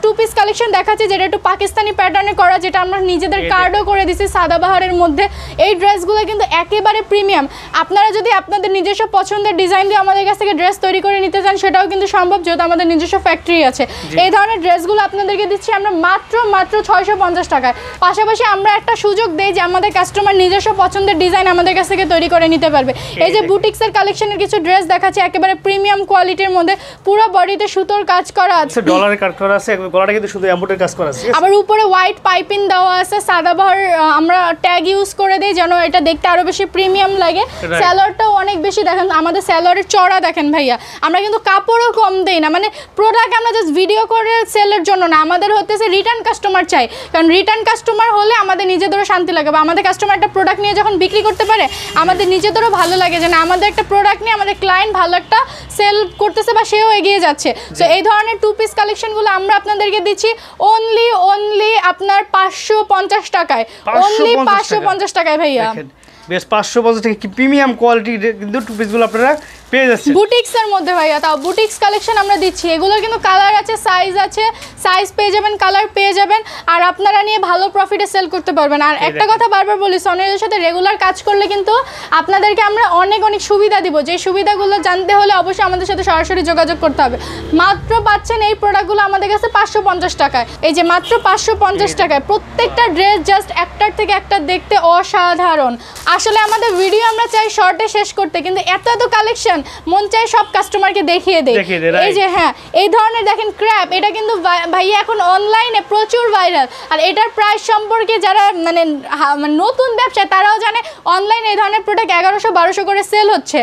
2 পিস কালেকশন দেখাচ্ছি, যেটা একটু পাকিস্তানি প্যাটার্নে করা, যেটা আমরা নিজেদের কার্ডও করে দিচ্ছি সাদাবাহারের মধ্যে। এই ড্রেসগুলো কিন্তু একেবারে প্রিমিয়াম। আপনারা যদি আপনাদের নিজস্ব পছন্দের ডিজাইন দিয়ে আমাদের কাছ থেকে ড্রেস তৈরি করে নিতে চান সেটাও কিন্তু সম্ভব, যেহেতু আমাদের নিজস্ব ফ্যাক্টরি আছে। এই ধরনের ড্রেসগুলো আপনাদেরকে দিচ্ছি আমরা মাত্র 650 টাকায়। পাশাপাশি আমরা একটা সুযোগ দেই যে আমাদের কাস্টমার নিজস্ব পছন্দের ডিজাইন আমাদের কাছ থেকে তৈরি করে নিতে পারবে। এই যে বুটিক্সের কালেকশনের কিছু ড্রেস দেখাচ্ছি, একেবারে প্রিমিয়াম কোয়ালিটির মধ্যে, পুরো বডিতে সুতোর কাজ করা আছে, ডলারের কাজ করা আছে, গলাটা কিন্তু শুধু এমব্রয়ডারি কাজ করা আছে। আবার উপরে হোয়াইট পাইপিং দেওয়া আছে, সাদাবাহার আমরা ট্যাগ ইউজ করে দেই যেন এটা দেখতে আরো বেশি প্রিমিয়াম লাগে। সালোয়ারটাও অনেক বেশি দেখেন, আমাদের সালোয়ারের চড়া দেখেন ভাইয়া। আমরা কিন্তু কাপড়ও কম দেই না, মানে প্রোডাক্ট আমরা জাস্ট ভিডিও করে সেলের জন্য না, আমাদের হতেছে রিটার্ন কাস্টমার চাই। কারণ রিটার্ন কাস্টমার হলে আমাদের নিজেদেরও শান্তি লাগে, বা আমাদের কাস্টমার একটা প্রোডাক্ট নিয়ে যখন বিক্রি করতে পারে আমাদের নিজেদেরও ভালো লাগে যে না আমাদের একটা প্রোডাক্ট নিয়ে আমাদের ক্লায়েন্ট ভালো একটা সেল করতেছে বা সেও এগিয়ে যাচ্ছে। তো এই ধরনের 2 পিস কালেকশনগুলো আমরা আপনাদেরকে দিচ্ছি অনলি আপনার 550 টাকায়, অনলি 550 টাকায় ভাইয়া। বেশ 550 টাকা কি প্রিমিয়াম কোয়ালিটি কিন্তু 2 পিসগুলো আপনারা পেয়ে যাচ্ছেন বুটিক্সের মধ্যে ভাইয়া। তাও বুটিক্স কালেকশন আমরা দিচ্ছি, এগুলোর কিন্তু কালার আছে, সাইজ পেয়ে যাবেন, কালার পেয়ে যাবেন, আর আপনারা নিয়ে ভালো প্রফিটে সেল করতে পারবেন। আর একটা কথা বারবার বলি, সনিয়াদের সাথে রেগুলার কাজ করলে কিন্তু আপনাদেরকে আমরা অনেক সুবিধা দিব, যে সুবিধাগুলো জানতে হলে অবশ্যই আমাদের সাথে সরাসরি যোগাযোগ করতে হবে। মাত্র পাচ্ছেন এই প্রোডাক্টগুলো আমাদের কাছে 550 টাকায়। এই যে মাত্র 550 টাকায় প্রত্যেকটা ড্রেস জাস্ট একটার থেকে একটা দেখতে অসাধারণ। আসলে আমাদের ভিডিও আমরা চাই শর্টে শেষ করতে, কিন্তু এত কালেকশন মন চাই সব কাস্টমারকে দেখিয়ে দেয়। এই যে হ্যাঁ, এই ধরনের দেখেন ক্র্যাপ, এটা কিন্তু ভাইয়া এখন অনলাইনে প্রচুর ভাইরাল। আর এটার প্রাইস সম্পর্কে যারা মানে নতুন ব্যবসা তারাও জানে, অনলাইনে এই ধরনের প্রোডাক্ট 1100-1200 করে সেল হচ্ছে।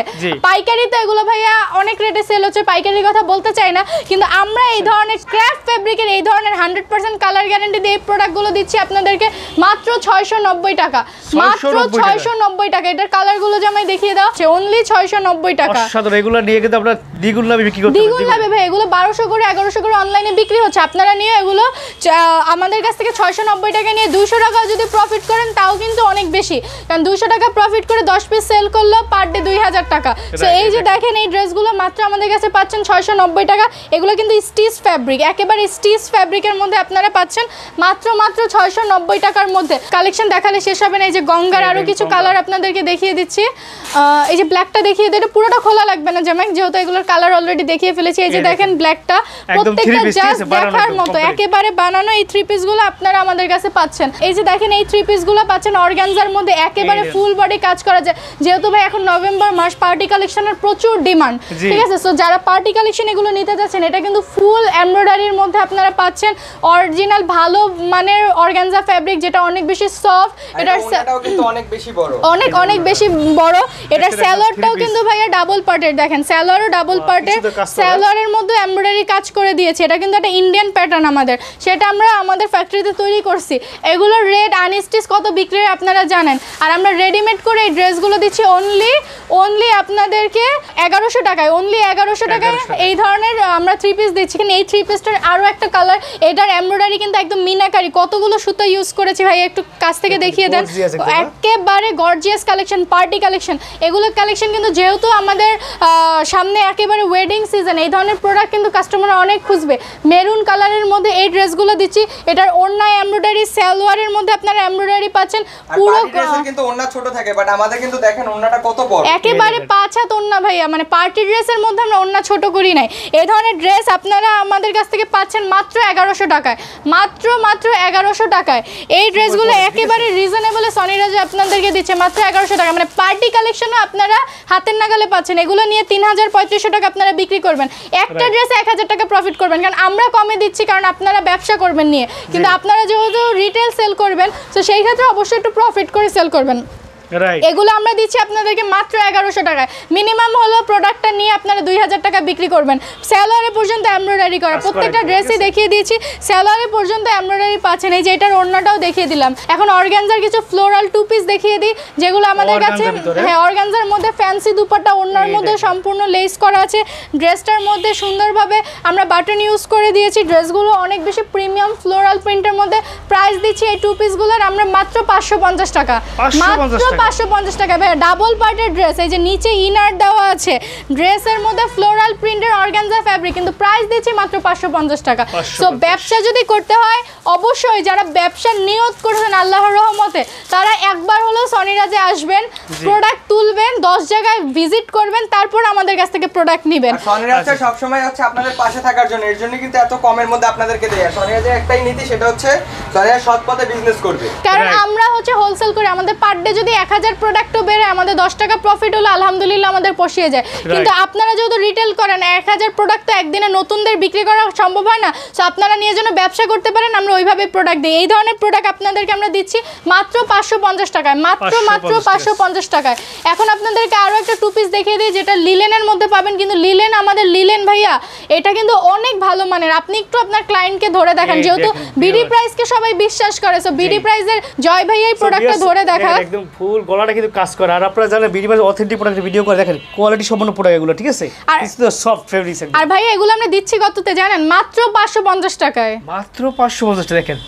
পাইকারি তো এগুলো ভাইয়া অনেক রেটে সেল হচ্ছে, পাইকারির কথা বলতে চাই না, কিন্তু আমরা এই ধরনের ক্র্যাপ ফেব্রিকের এই ধরনের 100% কালার গ্যারান্টি দিয়ে এই প্রোডাক্টগুলো দিচ্ছি আপনাদেরকে মাত্র 690 টাকা, মাত্র 690 টাকা। এটার কালারগুলো যে আমি দেখিয়ে দাও, অনলি 690 টাকা। সাধারণ এগুলো নিয়ে কিন্তু আপনারা দ্বিগুণ লাভে বিক্রি করতে পারবেন। দ্বিগুণ লাভে ভাই, এগুলো 1200 করে 1100 করে অনলাইনে বিক্রি হচ্ছে। আপনারা নিয়ে এগুলো আমাদের কাছ থেকে 690 টাকা নিয়ে 200 টাকা যদি প্রফিট করেন তাও কিন্তু অনেক বেশি, কারণ 200 টাকা প্রফিট করে 10 পিস সেল করলো পার ডে 2000 টাকা। সো এই যে দেখেন এই ড্রেসগুলো মাত্র আমাদের কাছে পাচ্ছেন 690 টাকা। এগুলো কিন্তু স্টিচ ফ্যাব্রিক, একেবারে স্টিচ ফ্যাব্রিকের মধ্যে আপনারা পাচ্ছেন মাত্র 690 টাকার মধ্যে। কালেকশন দেখালে শেষ হবে না। এই যে গঙ্গার আরো কিছু কালার আপনাদেরকে দেখিয়ে দিচ্ছি। এই যে ব্ল্যাকটা দেখিয়ে দিই, এটা পুরোটা খোলা লাগবে না জামাই, যেহেতু এগুলোর কালার অলরেডি দেখিয়ে ফেলেছি। এই যে দেখেন ব্ল্যাকটা, প্রত্যেকটা জাস্ট দেখার মতো, একেবারে বানানো এই 3 পিসগুলো আপনারা আমাদের কাছে পাচ্ছেন। এই যে দেখেন এই 3 পিসগুলো পাচ্ছেন পাচ্ছেন অর্গানজার মধ্যে একেবারে ফুল বডি কাজ করা যায়, যেহেতু ভাই এখন নভেম্বর মাস পার্টি কালেকশনের প্রচুর ডিমান্ড, ঠিক আছে? সো যারা পার্টি কালেকশন এগুলো নিতে যাচ্ছেন, এটা কিন্তু ফুল এমব্রয়ডারির মধ্যে আপনারা পাচ্ছেন অরিজিনাল ভালো মানের অর্গানজা ফ্যাব্রিক, যেটা অনেক বেশি সফট, এটাও কিন্তু অনেক বেশি বড়, অনেক বেশি বড়। এটার স্যালোয়ারটাও কিন্তু ভাইয়া ডাবল পার্টের, দেখেন স্যালোয়ারও ডাবল পার্টের, স্যালোয়ারের মধ্যে এমব্রয়ডারি কাজ করে দিয়েছে। এটা কিন্তু একটা ইন্ডিয়ান প্যাটার্ন আমাদের, সেটা আমরা আমাদের ফ্যাক্টরিতে তৈরি করছি। এগুলোর রেট আনস্টিচ কত বিক্রি হয় আপনারা জানেন, আর আমরা রেডিমেড করে এই ড্রেসগুলো দিচ্ছি অনলি আপনাদেরকে 1100 টাকায়, অনলি 1100 টাকায় এই ধরনের আমরা 3 পিস দিচ্ছি। কিন্তু এই 3 পিসটার আরও একটা কালার, এটার এমব্রয়ডারি কিন্তু একদম মিনাকারি, কতগুলো সুতো ইউজ করেছি ভাই, একটু কাছ থেকে দেখিয়ে দেন। একেবারে গর্জিয়াস কালেকশন, পার্টি কালেকশন। এগুলো কালেকশন কিন্তু যেহেতু আমাদের সামনে একেবারে ওয়েডিং সিজন, এই ধরনের প্রোডাক্ট কিন্তু কাস্টমাররা অনেক খুঁজবে। মেরুন কালারের মধ্যে এই ড্রেসগুলো দিচ্ছি, এটার ওড়না এমব্রয়ডারি, সালোয়ারের মধ্যে আপনারা এমব্রয়ডারি পাচ্ছেন। পুরো কিন্তু ওড়না ছোট থাকে, বাট আমাদের কিন্তু দেখেন ওড়নাটা কত বড়, একেবারে 5 হাত ওড়না ভাইয়া, মানে পার্টি ড্রেসের মধ্যে আমরা ওড়না ছোট করি নাই। এই ধরনের ড্রেস আপনারা আমাদের কাছ থেকে পাচ্ছেন মাত্র 1100 টাকায়, মাত্র 1100 টাকায়। এই ড্রেসগুলো একেবারে রিজনেবলে সনিরাজ আপনাদেরকে দিচ্ছে মাত্র 1100 টাকা, মানে পার্টি কালেকশনও আপনারা হাতের নাগালে পাচ্ছেন। এগুলো নিয়ে 3000-3500 টাকা আপনারা বিক্রি করবেন, একটা ড্রেসে 1000 টাকা প্রফিট করবেন, কারণ আমরা কমে দিচ্ছি, কারণ আপনারা ব্যবসা করবেন নিয়ে। কিন্তু আপনারা যেহেতু রিটেল সেল করবেন, তো সেই ক্ষেত্রে অবশ্যই একটু প্রফিট করে সেল করবেন। এগুলো আমরা দিচ্ছি আপনাদেরকে মাত্র 1100 টাকায়। মিনিমাম হলো প্রোডাক্টটা নিয়ে আপনারা 2000 টাকা বিক্রি করবেন। স্যালোয়ারে পর্যন্ত এমব্রয়ডারি করা, প্রত্যেকটা ড্রেসই দেখিয়ে দিয়েছি, স্যালোয়ারে পর্যন্ত এমব্রয়ডারি পাচ্ছেন। এই যে এটার ওড়নাটাও দেখিয়ে দিলাম। এখন অর্গানজার কিছু ফ্লোরাল 2 পিস দেখিয়ে দিই, যেগুলো আমাদের কাছে, হ্যাঁ অর্গানজার মধ্যে ফ্যান্সি দুপাট্টা, ওড়নার মধ্যে সম্পূর্ণ লেস করা আছে। ড্রেসটার মধ্যে সুন্দরভাবে আমরা বাটন ইউজ করে দিয়েছি। ড্রেসগুলো অনেক বেশি প্রিমিয়াম ফ্লোরাল প্রিন্টের মধ্যে। প্রাইস দিচ্ছি এই 2 পিসগুলোর আমরা মাত্র 550 টাকা, মাত্র 550 টাকা ভাই। ডাবল পার্টের ড্রেস, এই যে নিচে ইনার দেওয়া আছে, ড্রেসের মধ্যে ফ্লোরাল প্রিন্টের অর্গানজা ফ্যাব্রিক, কিন্তু প্রাইস দিচ্ছি মাত্র 550 টাকা। সো ব্যবসা যদি করতে হয়, অবশ্যই যারা ব্যবসার নিয়ত করছেন আল্লাহর রহমতে, তারা একবার হলেও সনিরাজে আসবেন, প্রোডাক্ট তুলবেন, 10 জায়গায় ভিজিট করবেন, তারপর আমাদের কাছ থেকে প্রোডাক্ট নেবেন। সনিরাজে সব সময় হচ্ছে আপনাদের পাশে থাকার জন্য, এর জন্য কিন্তু এত কমের মধ্যে আপনাদেরকে দেয়। সনিরাজের একটাই নীতি, সেটা হচ্ছে সনিরাজ সৎ পথে বিজনেস করবে, কারণ আমরা হচ্ছে হোলসেল করে, আমাদের পার ডে যদি 1000 প্রোডাক্টও বেড়ে আমাদের 10 টাকা প্রফিট হলো আলহামদুলিল্লাহ আমাদের পোষিয়ে যায়। কিন্তু আপনারা যেহেতু রিটেল করেন, 1000 প্রোডাক্ট তো একদিনে নতুনদের বিক্রি করা সম্ভব হয় না। সো আপনারা নিয়ে যেন ব্যবসা করতে পারেন, আমরা ওইভাবে প্রোডাক্ট দিই। এই ধরনের প্রোডাক্ট আপনাদেরকে আমরা দিচ্ছি মাত্র 550 টাকায়, মাত্র 550 টাকায়। এখন আপনাদেরকে আরও একটা 2 পিস দেখিয়ে দিই, যেটা লিলেনের মধ্যে পাবেন। কিন্তু লিলেন, আমাদের লিলেন ভাইয়া এটা কিন্তু অনেক ভালো মানের। আপনি একটু আপনার ক্লায়েন্টকে ধরে দেখান, যেহেতু বিডি প্রাইসকে সবাই বিশ্বাস করে। সো বিডি প্রাইসের জয় ভাইয়া এই প্রোডাক্টটা ধরে দেখা, একদম ফুল গলাটা কিন্তু কাজ করে। আর আপনারা জানেন বিডি প্রাইস অথেন্টিক প্রোডাক্টের ভিডিও করে দেখেন, কোয়ালিটি সম্পন্ন প্রোডাক্ট এগুলো, ঠিক আছে? Soft fabrics. আর ভাইয়া এগুলো আমরা দিচ্ছি কততে জানেন? মাত্র 550 টাকায়, মাত্র 550 টাকা। দেখেন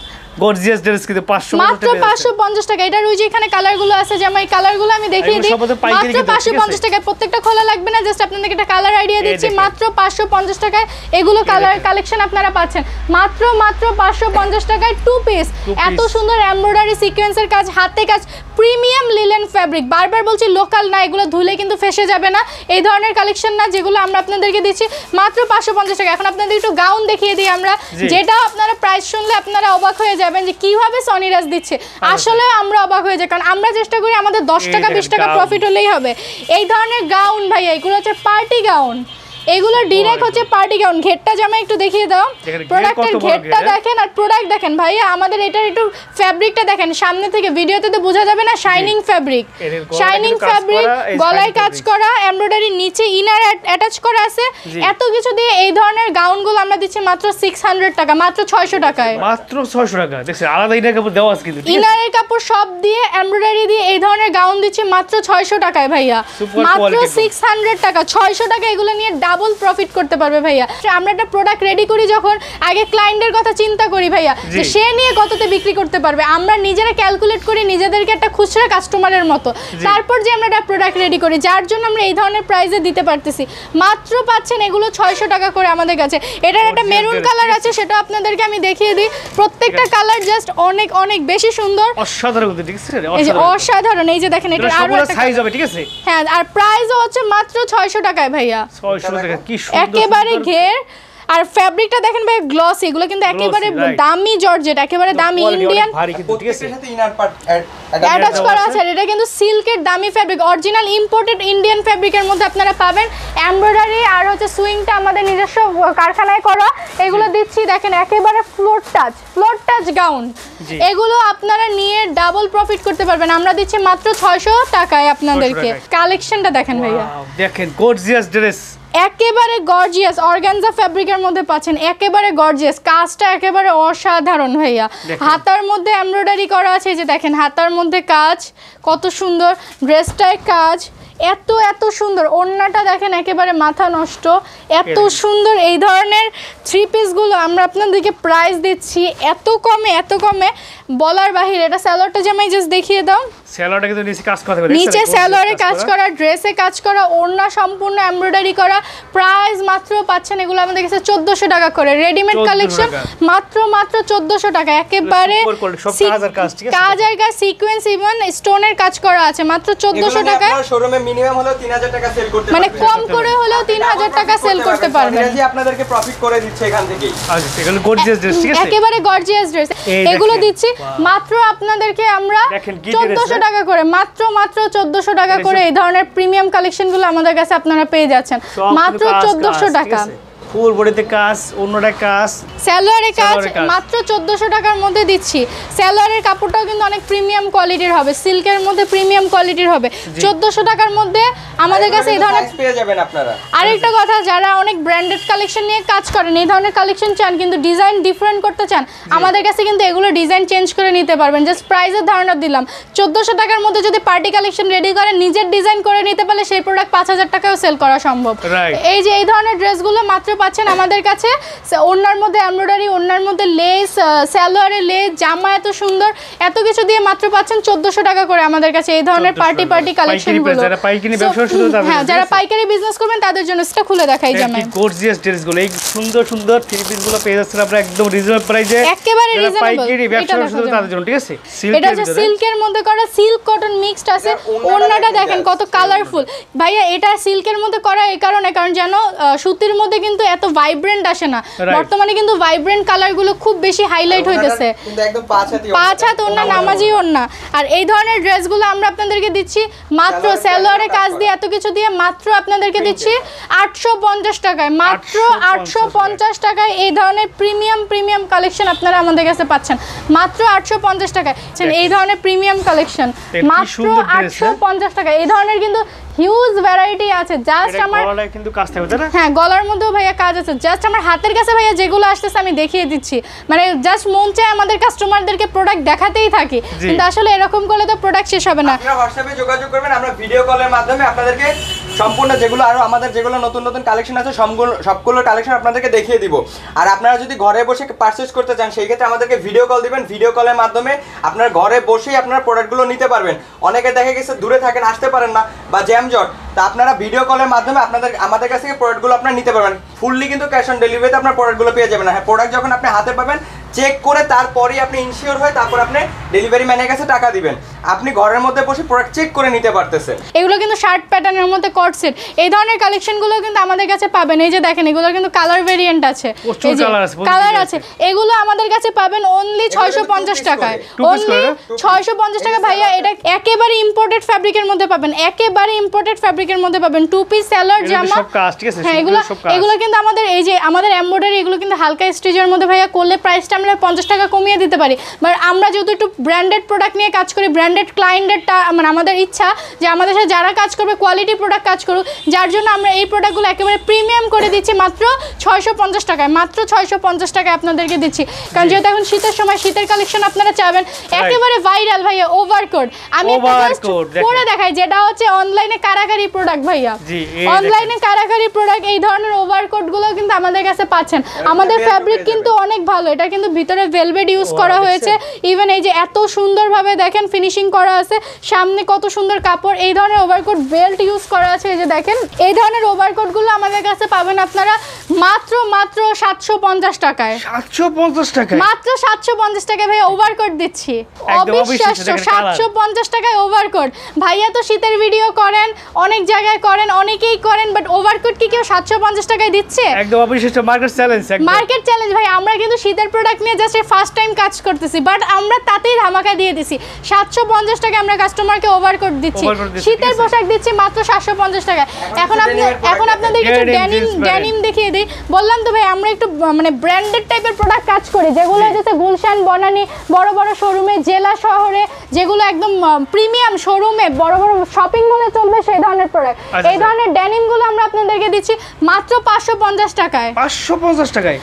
গর্জিয়াস ড্রেস কিন্তু 550 মাত্র 550 টাকা। এটার ওই যে এখানে কালারগুলো আছে, যেমন এই কালারগুলো আমি দেখিয়ে দিই, মাত্র 550 টাকায়। প্রত্যেকটা খোলা লাগবে না, জাস্ট আপনাদেরকে একটা কালার আইডিয়া দিচ্ছি, মাত্র 550 টাকায় এগুলো কালার কালেকশন আপনারা পাচ্ছেন। মাত্র 550 টাকায় 2 পিস, এত সুন্দর এমব্রয়ডারি সিকোয়েন্সের কাজ, হাতে কাজ, প্রিমিয়াম লিলেন ফ্যাব্রিক। বারবার বলছি লোকাল না, এগুলো ধুলে কিন্তু ফেসে যাবে না, এই ধরনের কালেকশন না যেগুলো আমরা আপনাদেরকে দিচ্ছি মাত্র 550 টাকা। এখন আপনাদের একটু গাউন দেখিয়ে দিই আমরা, যেটা আপনারা প্রাইস শুনলে আপনারা অবাক হয়ে যাবেন যে কিভাবে সনিরাজ দিচ্ছে। আসলে আমরা অবাক হয়ে যাই, কারণ আমরা চেষ্টা করি আমাদের 10 টাকা 20 টাকা প্রফিট হলেই হবে। এই ধরনের গাউন ভাইয়া, এগুলো হচ্ছে পার্টি গাউন, এগুলো ডিরেক্ট হচ্ছে পার্টি গাউন। ঘেরটা জামা একটু দেখিয়ে দাও, প্রোডাক্টের ঘেরটা দেখেন আর প্রোডাক্ট দেখেন ভাইয়া। আমাদের এটার একটু ফ্যাব্রিকটা দেখেন, সামনে থেকে ভিডিওতে তো বোঝা যাবে না, শাইনিং ফ্যাব্রিক, শাইনিং ফ্যাব্রিক, গলায় কাজ করা, এমব্রয়ডারি, নিচে ইনার অ্যাটাচ করা আছে, এত কিছু দিয়ে এই ধরনের গাউনগুলো আমরা দিচ্ছি মাত্র 600 টাকা, মাত্র 600 টাকায়, মাত্র 600 টাকা। দেখছেন আলাদা ইনার কাপড় দেওয়া আছে, কিন্তু ইনারের কাপড় সব দিয়ে এমব্রয়ডারি দিয়ে এই ধরনের গাউন দিচ্ছি মাত্র 600 টাকায় ভাইয়া, মাত্র 600 টাকা। 600 টাকা এগুলো নিয়ে ডাবল প্রফিট করতে পারবে ভাইয়া। আমরা একটা প্রোডাক্ট রেডি করি যখন, আগে ক্লায়েন্টের কথা চিন্তা করি ভাইয়া, যে সে নিয়ে কততে বিক্রি করতে পারবে। আমরা নিজেরা ক্যালকুলেট করি নিজেদেরকে একটা খুচরা কাস্টমারের মতো, তারপর যে আমরা একটা প্রোডাক্ট রেডি করি, যার জন্য আমরা এই ধরনের প্রাইসে দিতে পারতেছি। মাত্র পাচ্ছেন এগুলো 600 টাকা করে আমাদের কাছে। এটার একটা মেরুন কালার আছে, সেটা আপনাদেরকে আমি দেখিয়ে দিই। প্রত্যেকটা কালার জাস্ট অনেক অনেক বেশি সুন্দর, অসাধারণ, ঠিক আছে? এই যে অসাধারণ, এই যে দেখেন এটা আরো একটা সাইজ হবে, ঠিক আছে? হ্যাঁ, আর প্রাইসও হচ্ছে মাত্র 600 টাকায় ভাইয়া, 600 টাকা। কি সুন্দর একেবারে ঘের আর ফ্যাব্রিকটা দেখেন ভাই গ্লসি, এগুলো কিন্তু একেবারে দামি জর্জেট, একেবারে দামি ইন্ডিয়ান প্রত্যেকটার সাথে ইনার পার্ট অ্যাটাচ করা আছে। এটা কিন্তু সিল্কের দামি ফ্যাব্রিক, অরিজিনাল ইম্পোর্টেড ইন্ডিয়ান ফ্যাব্রিকের মধ্যে আপনারা পাবেন। এমব্রয়ডারি আর হচ্ছে সুইংটা আমাদের নিজস্ব কারখানায় করা, এগুলো দিচ্ছি দেখেন একেবারে ফ্লোর টাচ গাউন। এগুলো আপনারা নিয়ে ডাবল প্রফিট করতে পারবেন। আমরা দিচ্ছি মাত্র 600 টাকায় আপনাদেরকে। কালেকশনটা দেখেন ভাইয়া, দেখেন গর্জিয়াস ড্রেস, একেবারে গর্জিয়াস অর্গানজা ফ্যাব্রিকের মধ্যে পাচ্ছেন, একেবারে গর্জিয়াস। কাজটা একেবারে অসাধারণ ভাইয়া। হাতার মধ্যে এমব্রয়ডারি করা আছে, এই যে দেখেন হাতার মধ্যে কাজ কত সুন্দর, ড্রেসটায় কাজ এত সুন্দর, ওড়নাটা দেখেন একেবারে মাথা নষ্ট, এত সুন্দর। এই ধরনের থ্রি পিসগুলো আমরা আপনাদেরকে প্রাইস দিচ্ছি এত কমে বলার বাহিরে। এটা সালোয়ারটা জামাই জাস্ট দেখিয়ে দাও, সালোয়ারটা কিন্তু নিচে কাজ করা হবে, নিচে সালোয়ারে কাজ করা, ড্রেসে কাজ করা, ওড়না সম্পূর্ণ এমব্রয়ডারি করা। প্রাইস মাত্র পাচ্ছেন এগুলো আমাদের কাছে 1400 টাকা করে। রেডিমেড কালেকশন মাত্র 1400 টাকা, একেবারে কাজের কাজ, সিকোয়েন্স ইভেন স্টোনের কাজ করা আছে, মাত্র 1400 টাকা। শোরুমে মিনিমাম হলো 3000 টাকা সেল করতে পারবেন, মানে কম করে হলেও 3000 টাকা সেল করতে পারবেন। এই যে আপনাদেরকে প্রফিট করে দিচ্ছে এখান থেকে। আচ্ছা, এগুলো গর্জিয়াস ড্রেস, ঠিক আছে, একেবারে গর্জিয়াস ড্রেস। এগুলো দিচ্ছি মাত্র আপনাদেরকে আমরা 1400 টাকা করে, মাত্র 1400 টাকা করে। এই ধরনের প্রিমিয়াম কালেকশনগুলো আমাদের কাছে আপনারা পেয়ে যাচ্ছেন মাত্র 1400 টাকা। ফুল বডিতে কাজ, অন্যটা কাজ, সালোয়ারের কাজ মাত্র 1400 টাকার মধ্যে দিচ্ছি। সালোয়ারের কাপড়টাও কিন্তু অনেক প্রিমিয়াম কোয়ালিটির হবে, সিল্কের মধ্যে প্রিমিয়াম কোয়ালিটির হবে। 1400 টাকার মধ্যে আমাদের কাছে এই ধরনের পেয়ে যাবেন আপনারা। আরেকটা কথা, যারা অনেক ব্র্যান্ডেড কালেকশন নিয়ে কাজ করেন, এই ধরনের কালেকশন চান কিন্তু ডিজাইন ডিফারেন্ট করতে চান, আমাদের কাছে কিন্তু এগুলো ডিজাইন চেঞ্জ করে নিতে পারবেন। জাস্ট প্রাইসের ধারণা দিলাম, 1400 টাকার মধ্যে যদি পার্টি কালেকশন রেডি করেন, নিজের ডিজাইন করে নিতে পারলে সেই প্রোডাক্ট 5000 টাকাও সেল করা সম্ভব। এই যে এই ধরনের ড্রেসগুলো মাত্র পাচ্ছেন আমাদের কাছে। ওড়নার মধ্যে এমব্রয়ডারি, ওড়নার মধ্যে লেস, সালোয়ারে লেস, জামা এত সুন্দর, এত কিছু দিয়ে মাত্র পাচ্ছেন 1400 টাকা করে আমাদের কাছে এই ধরনের পার্টি কালেকশনগুলো। যারা পাইকারি ব্যবসা শুরু করতে, হ্যাঁ, যারা পাইকারি বিজনেস করবেন তাদের জন্য সেটা খুলে দেখাই জামাই। গর্জিয়াস ড্রেসগুলো, এই সুন্দর থ্রি পিসগুলো পেয়ে যাচ্ছেন আপনারা একদম রিজনেবল প্রাইসে, একেবারে রিজনেবল। পাইকারি ব্যবসা শুরু তাদের জন্য, ঠিক আছে। এটা হচ্ছে সিল্কের মধ্যে করা, সিল্ক কটন মিক্সড আছে। ওড়নাটা দেখেন কত কালারফুল ভাইয়া। এটা সিল্কের মধ্যে করা এই কারণে, কারণ জানো সুতির মধ্যে কিন্তু এত ভাইব্রেন্ট আসে না, বর্তমানে কিন্তু ভাইব্রেন্ট কালারগুলো খুব বেশি হাইলাইট হইতেছে। কিন্তু একদম 5 হাত ওড়না, নামাজি ওড়না। আর এই ধরনের ড্রেসগুলো আমরা আপনাদেরকে দিচ্ছি মাত্র সালোয়ারে কাজ দিয়ে, এত কিছু দিয়ে মাত্র আপনাদেরকে দিচ্ছি 850 টাকায়, মাত্র 850 টাকায়। এই ধরনের প্রিমিয়াম কালেকশন আপনারা আমাদের কাছে পাচ্ছেন মাত্র 850 টাকায়। এই ধরনের প্রিমিয়াম কালেকশন মাত্র 850 টাকা। এই ধরনের কিন্তু হিউজ ভ্যারাইটি আছে। জাস্ট আমার গলায় কিন্তু কাজ থাকবে না, হ্যাঁ গলার মধ্যেও ভাইয়া কাজ আছে। জাস্ট আমার হাতের কাছে ভাইয়া যেগুলো আসতেছে আমি দেখিয়ে দিচ্ছি, মানে জাস্ট মন চায় আমাদের কাস্টমারদেরকে প্রোডাক্ট দেখাতেই থাকি, কিন্তু আসলে এরকম করলে তো প্রোডাক্ট শেষ হবে না। আপনারা হোয়াটসঅ্যাপে যোগাযোগ করবেন, আমরা ভিডিও কলের মাধ্যমে আপনাদেরকে সম্পূর্ণ যেগুলো আরো আমাদের যেগুলো নতুন কালেকশন আছে সবগুলো কালেকশন আপনাদেরকে দেখিয়ে দিব। আর আপনারা যদি ঘরে বসে পারচেজ করতে চান সেই ক্ষেত্রে আমাদেরকে ভিডিও কল দিবেন, ভিডিও কলের মাধ্যমে আপনারা ঘরে বসেই আপনারা প্রোডাক্টগুলো নিতে পারবেন। অনেকে দেখা গেছে দূরে থাকেন, আসতে পারেন না বা জ্যামজট, তা আপনারা ভিডিও কলের মাধ্যমে আমাদের কাছ থেকে প্রোডাক্টগুলো আপনারা নিতে পারবেন। ফুললি কিন্তু ক্যাশ অন ডেলিভারিতে আপনার প্রোডাক্টগুলো পেয়ে যাবেন। হ্যাঁ, প্রোডাক্ট যখন আপনি হাতে পাবেন চেক করে তারপরেই আপনি ইনশিওর হয়ে তারপর আপনি ডেলিভারি ম্যানের কাছে টাকা দিবেন। আপনি ঘরের মধ্যে বসে প্রোডাক্ট চেক করে নিতে পারতেছেন। এগুলো কিন্তু শার্ট প্যাটার্নের মধ্যে কট সেট, এই ধরনের কালেকশনগুলো কিন্তু আমাদের কাছে পাবেন। এই যে দেখেন এগুলো কিন্তু কালার ভেরিয়েন্ট আছে, এই যে কালার আছে, এগুলো আমাদের কাছে পাবেন অনলি 650 টাকায়, অনলি 650 টাকা ভাইয়া। এটা একেবারে ইম্পোর্টেড ফ্যাব্রিকের মধ্যে পাবেন, একেবারে ইম্পোর্টেড ফ্যাব্রিকের মধ্যে পাবেন। টু পিস সালোয়ার জামা, হ্যাঁ এগুলো কিন্তু আমাদের এই যে আমাদের এমব্রয়ডারি, এগুলো কিন্তু হালকা স্টিচের মধ্যে ভাইয়া করলে প্রাইসটা আমরা 50 টাকা কমিয়ে দিতে পারি। বাট আমরা যেহেতু একটু ব্র্যান্ডেড প্রোডাক্ট নিয়ে কাজ করি, ব্র্যান্ডেড ক্লায়েন্টেরটা মানে আমাদের ইচ্ছা যে আমাদের সাথে যারা কাজ করবে কোয়ালিটি প্রোডাক্ট কাজ করুক, যার জন্য আমরা এই প্রোডাক্টগুলো একেবারে প্রিমিয়াম করে দিচ্ছি মাত্র 650 টাকায়, মাত্র 650 টাকায় আপনাদেরকে দিচ্ছি। কারণ যেহেতু এখন শীতের সময়, শীতের কালেকশন আপনারা চাবেন, একেবারে ভাইরাল ভাইয়া ওভারকোট। আমি পরে দেখাই, যেটা হচ্ছে অনলাইনে কারাকারি প্রোডাক্ট ভাইয়া, অনলাইনে কারাকারি প্রোডাক্ট। এই ধরনের ওভারকোটগুলো কিন্তু আমাদের কাছে পাচ্ছেন। আমাদের ফ্যাব্রিক কিন্তু অনেক ভালো, এটা কিন্তু ভিতরে ভেলভেট ইউজ করা হয়েছে। ইভেন এই যে এত সুন্দরভাবে দেখেন ফিনিশিং করা আছে, সামনে কত সুন্দর কাপড়। এই ধরনের ওভারকোট বেল্ট ইউজ করা আছে, এই যে দেখেন এই ধরনের ওভারকোটগুলো আমাদের কাছে পাবেন আপনারা মাত্র 750 টাকায়। 750 টাকায়, মাত্র 750 টাকায় ভাই ওভারকোট দিচ্ছি, অবিশ্বাস্য। 750 টাকায় ওভারকোট। ভাইয়া তো শীতের ভিডিও করেন, অনেক জায়গায় করেন, অনেকেই করেন, বাট ওভারকোট কি কেউ 750 টাকায় দিচ্ছে? একদম অবিশ্বাস্য, মার্কেট চ্যালেঞ্জ, মার্কেট চ্যালেঞ্জ ভাই। আমরা কিন্তু শীতের প্রোডাক্ট নিয়ে জাস্ট ফার্স্ট টাইম কাজ করতেছি, বাট আমরা তাতেই ধামাকা দিয়ে দিছি। 750 টাকায় আমরা কাস্টমারকে ওভারকোট দিচ্ছি, শীতের পোশাক দিচ্ছি মাত্র 750 টাকায়। এখন আপনাদের কিছু ডেনিম দেখিয়ে দিই। বললাম তো ভাই আমরা একটু মানে ব্র্যান্ডেড টাইপের প্রোডাক্ট কাজ করি, যেগুলো হচ্ছে গুলশান, বনানী, বড় বড় শোরুমে, জেলা শহরে, যেগুলো একদম প্রিমিয়াম শোরুমে, বড় বড় শপিং মলে চলবে সেই ধরনের প্রোডাক্ট। এই ধরনের ডেনিমগুলো আমরা আপনাদেরকে দিচ্ছি মাত্র 550 টাকায়। 550 টাকায়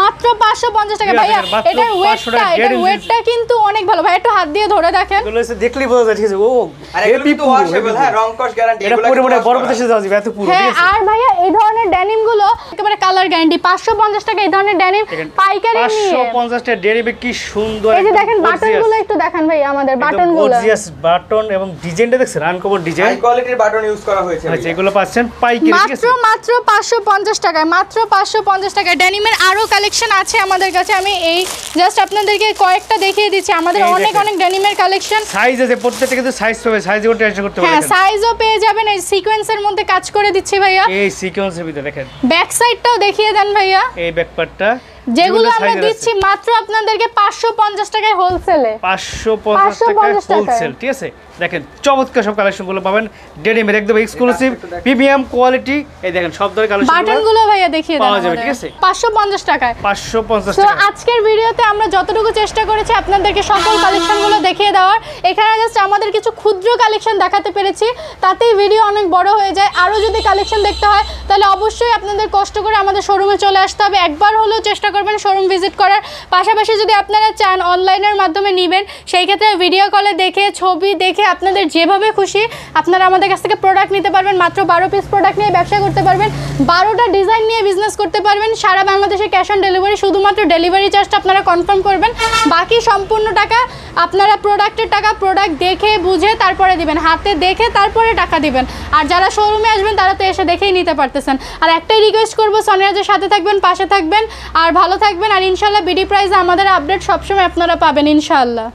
মাত্র 550 টাকা। ভাইয়া এটার ওয়েটটা কিন্তু অনেক ভালো। ভাই একটু হাত দিয়ে ধরে দেখেন, এগুলো এসে দেখলেই বোঝা যায়। ঠিক আছে, ও আর এগুলো কিন্তু ওয়াশেবল, হ্যাঁ, রং কস গ্যারান্টি। এটা পুরো মানে বড় দেশে যাওয়া যাবে এত পুরো। হ্যাঁ, আর ভাইয়া এই ধরনের ডেনিম গুলো একেবারে কালার গ্যারান্টি। 550 টাকা এই ধরনের ডেনিম পাইকারি নিয়ে। 550 টাকা ডেনিমে কি সুন্দর। এই যে দেখেন বাটনগুলো একটু দেখেন ভাই, আমাদের বাটনগুলো গর্জিয়াস বাটন এবং ডিজাইনটা দেখছেন, আনকমন ডিজাইন, হাই কোয়ালিটির বাটন ইউজ করা হয়েছে। আচ্ছা, এগুলো পাচ্ছেন পাইকারি। ঠিক আছে, মাত্র 550 টাকায়, মাত্র 550 টাকায়। ডেনিমের আরো কালেকশন আছে আমাদের কাছে, আমি এই জাস্ট আপনাদেরকে কয়েকটা দেখিয়ে দিচ্ছি। আমাদের অনেক ডেনিমের কালেকশন। সাইজ আছে, প্রত্যেকটা কিন্তু সাইজ পাবে, সাইজে কোন টেনশন করতে হবে। হ্যাঁ, সাইজও পেয়ে যাবেন। এই সিকোয়েন্সের মধ্যে কাজ করে দিচ্ছি ভাইয়া। এই সিকোয়েন্সের ভিতরে দেখেন, ব্যাক সাইডটাও দেখিয়ে দেন ভাইয়া। এই ব্যাক পার্টটা যেগুলো আমরা দিচ্ছি মাত্র আপনাদেরকে 550 টাকায় হোলসেলে। 550 টাকায় হোলসেল। ঠিক আছে, দেখেন চমৎকার সব কালেকশনগুলো পাবেন ডেনিমের, একদম এক্সক্লুসিভ প্রিমিয়াম কোয়ালিটি। এই দেখেন সব ধরনের কালেকশন বাটনগুলো ভাইয়া দেখিয়ে দেন পাওয়া যাবে। ঠিক আছে, 550 টাকায়। 550 তো টাকা। আজকের ভিডিওতে আমরা যতটুকু চেষ্টা করেছি আপনাদেরকে সকল কালেকশনগুলো দেখিয়ে দেওয়ার। এখানে জাস্ট আমাদের কিছু ক্ষুদ্র কালেকশন দেখাতে পেরেছি, তাতেই ভিডিও অনেক বড় হয়ে যায়। আরও যদি কালেকশন দেখতে হয় তাহলে অবশ্যই আপনাদের কষ্ট করে আমাদের শোরুমে চলে আসতে হবে। একবার হলেও চেষ্টা করবেন শোরুম ভিজিট করার। পাশাপাশি যদি আপনারা চান অনলাইনের মাধ্যমে নেবেন, সেই ক্ষেত্রে ভিডিও কলে দেখে, ছবি দেখে আপনাদের যেভাবে খুশি আপনারা আমাদের কাছ থেকে প্রোডাক্ট নিতে পারবেন। মাত্র 12 পিস প্রোডাক্ট নিয়ে ব্যবসা করতে পারবেন, 12টা ডিজাইন নিয়ে বিজনেস করতে পারবেন। সারা বাংলাদেশে ক্যাশ অন ডেলিভারি, শুধুমাত্র ডেলিভারি চার্জটা আপনারা কনফার্ম করবেন, বাকি সম্পূর্ণ টাকা আপনারা প্রোডাক্টের টাকা প্রোডাক্ট দেখে বুঝে তারপরে দিবেন, হাতে দেখে তারপরে টাকা দিবেন। আর যারা শোরুমে আসবেন তারা তো এসে দেখেই নিতে পারতেছেন। আর একটাই রিকোয়েস্ট করবো, সোনিয়াজের সাথে থাকবেন, পাশে থাকবেন, আর ভালো থাকবেন। আর ইনশাল্লাহ বিডি প্রাইসে আমাদের আপডেট সবসময় আপনারা পাবেন ইনশাল্লাহ।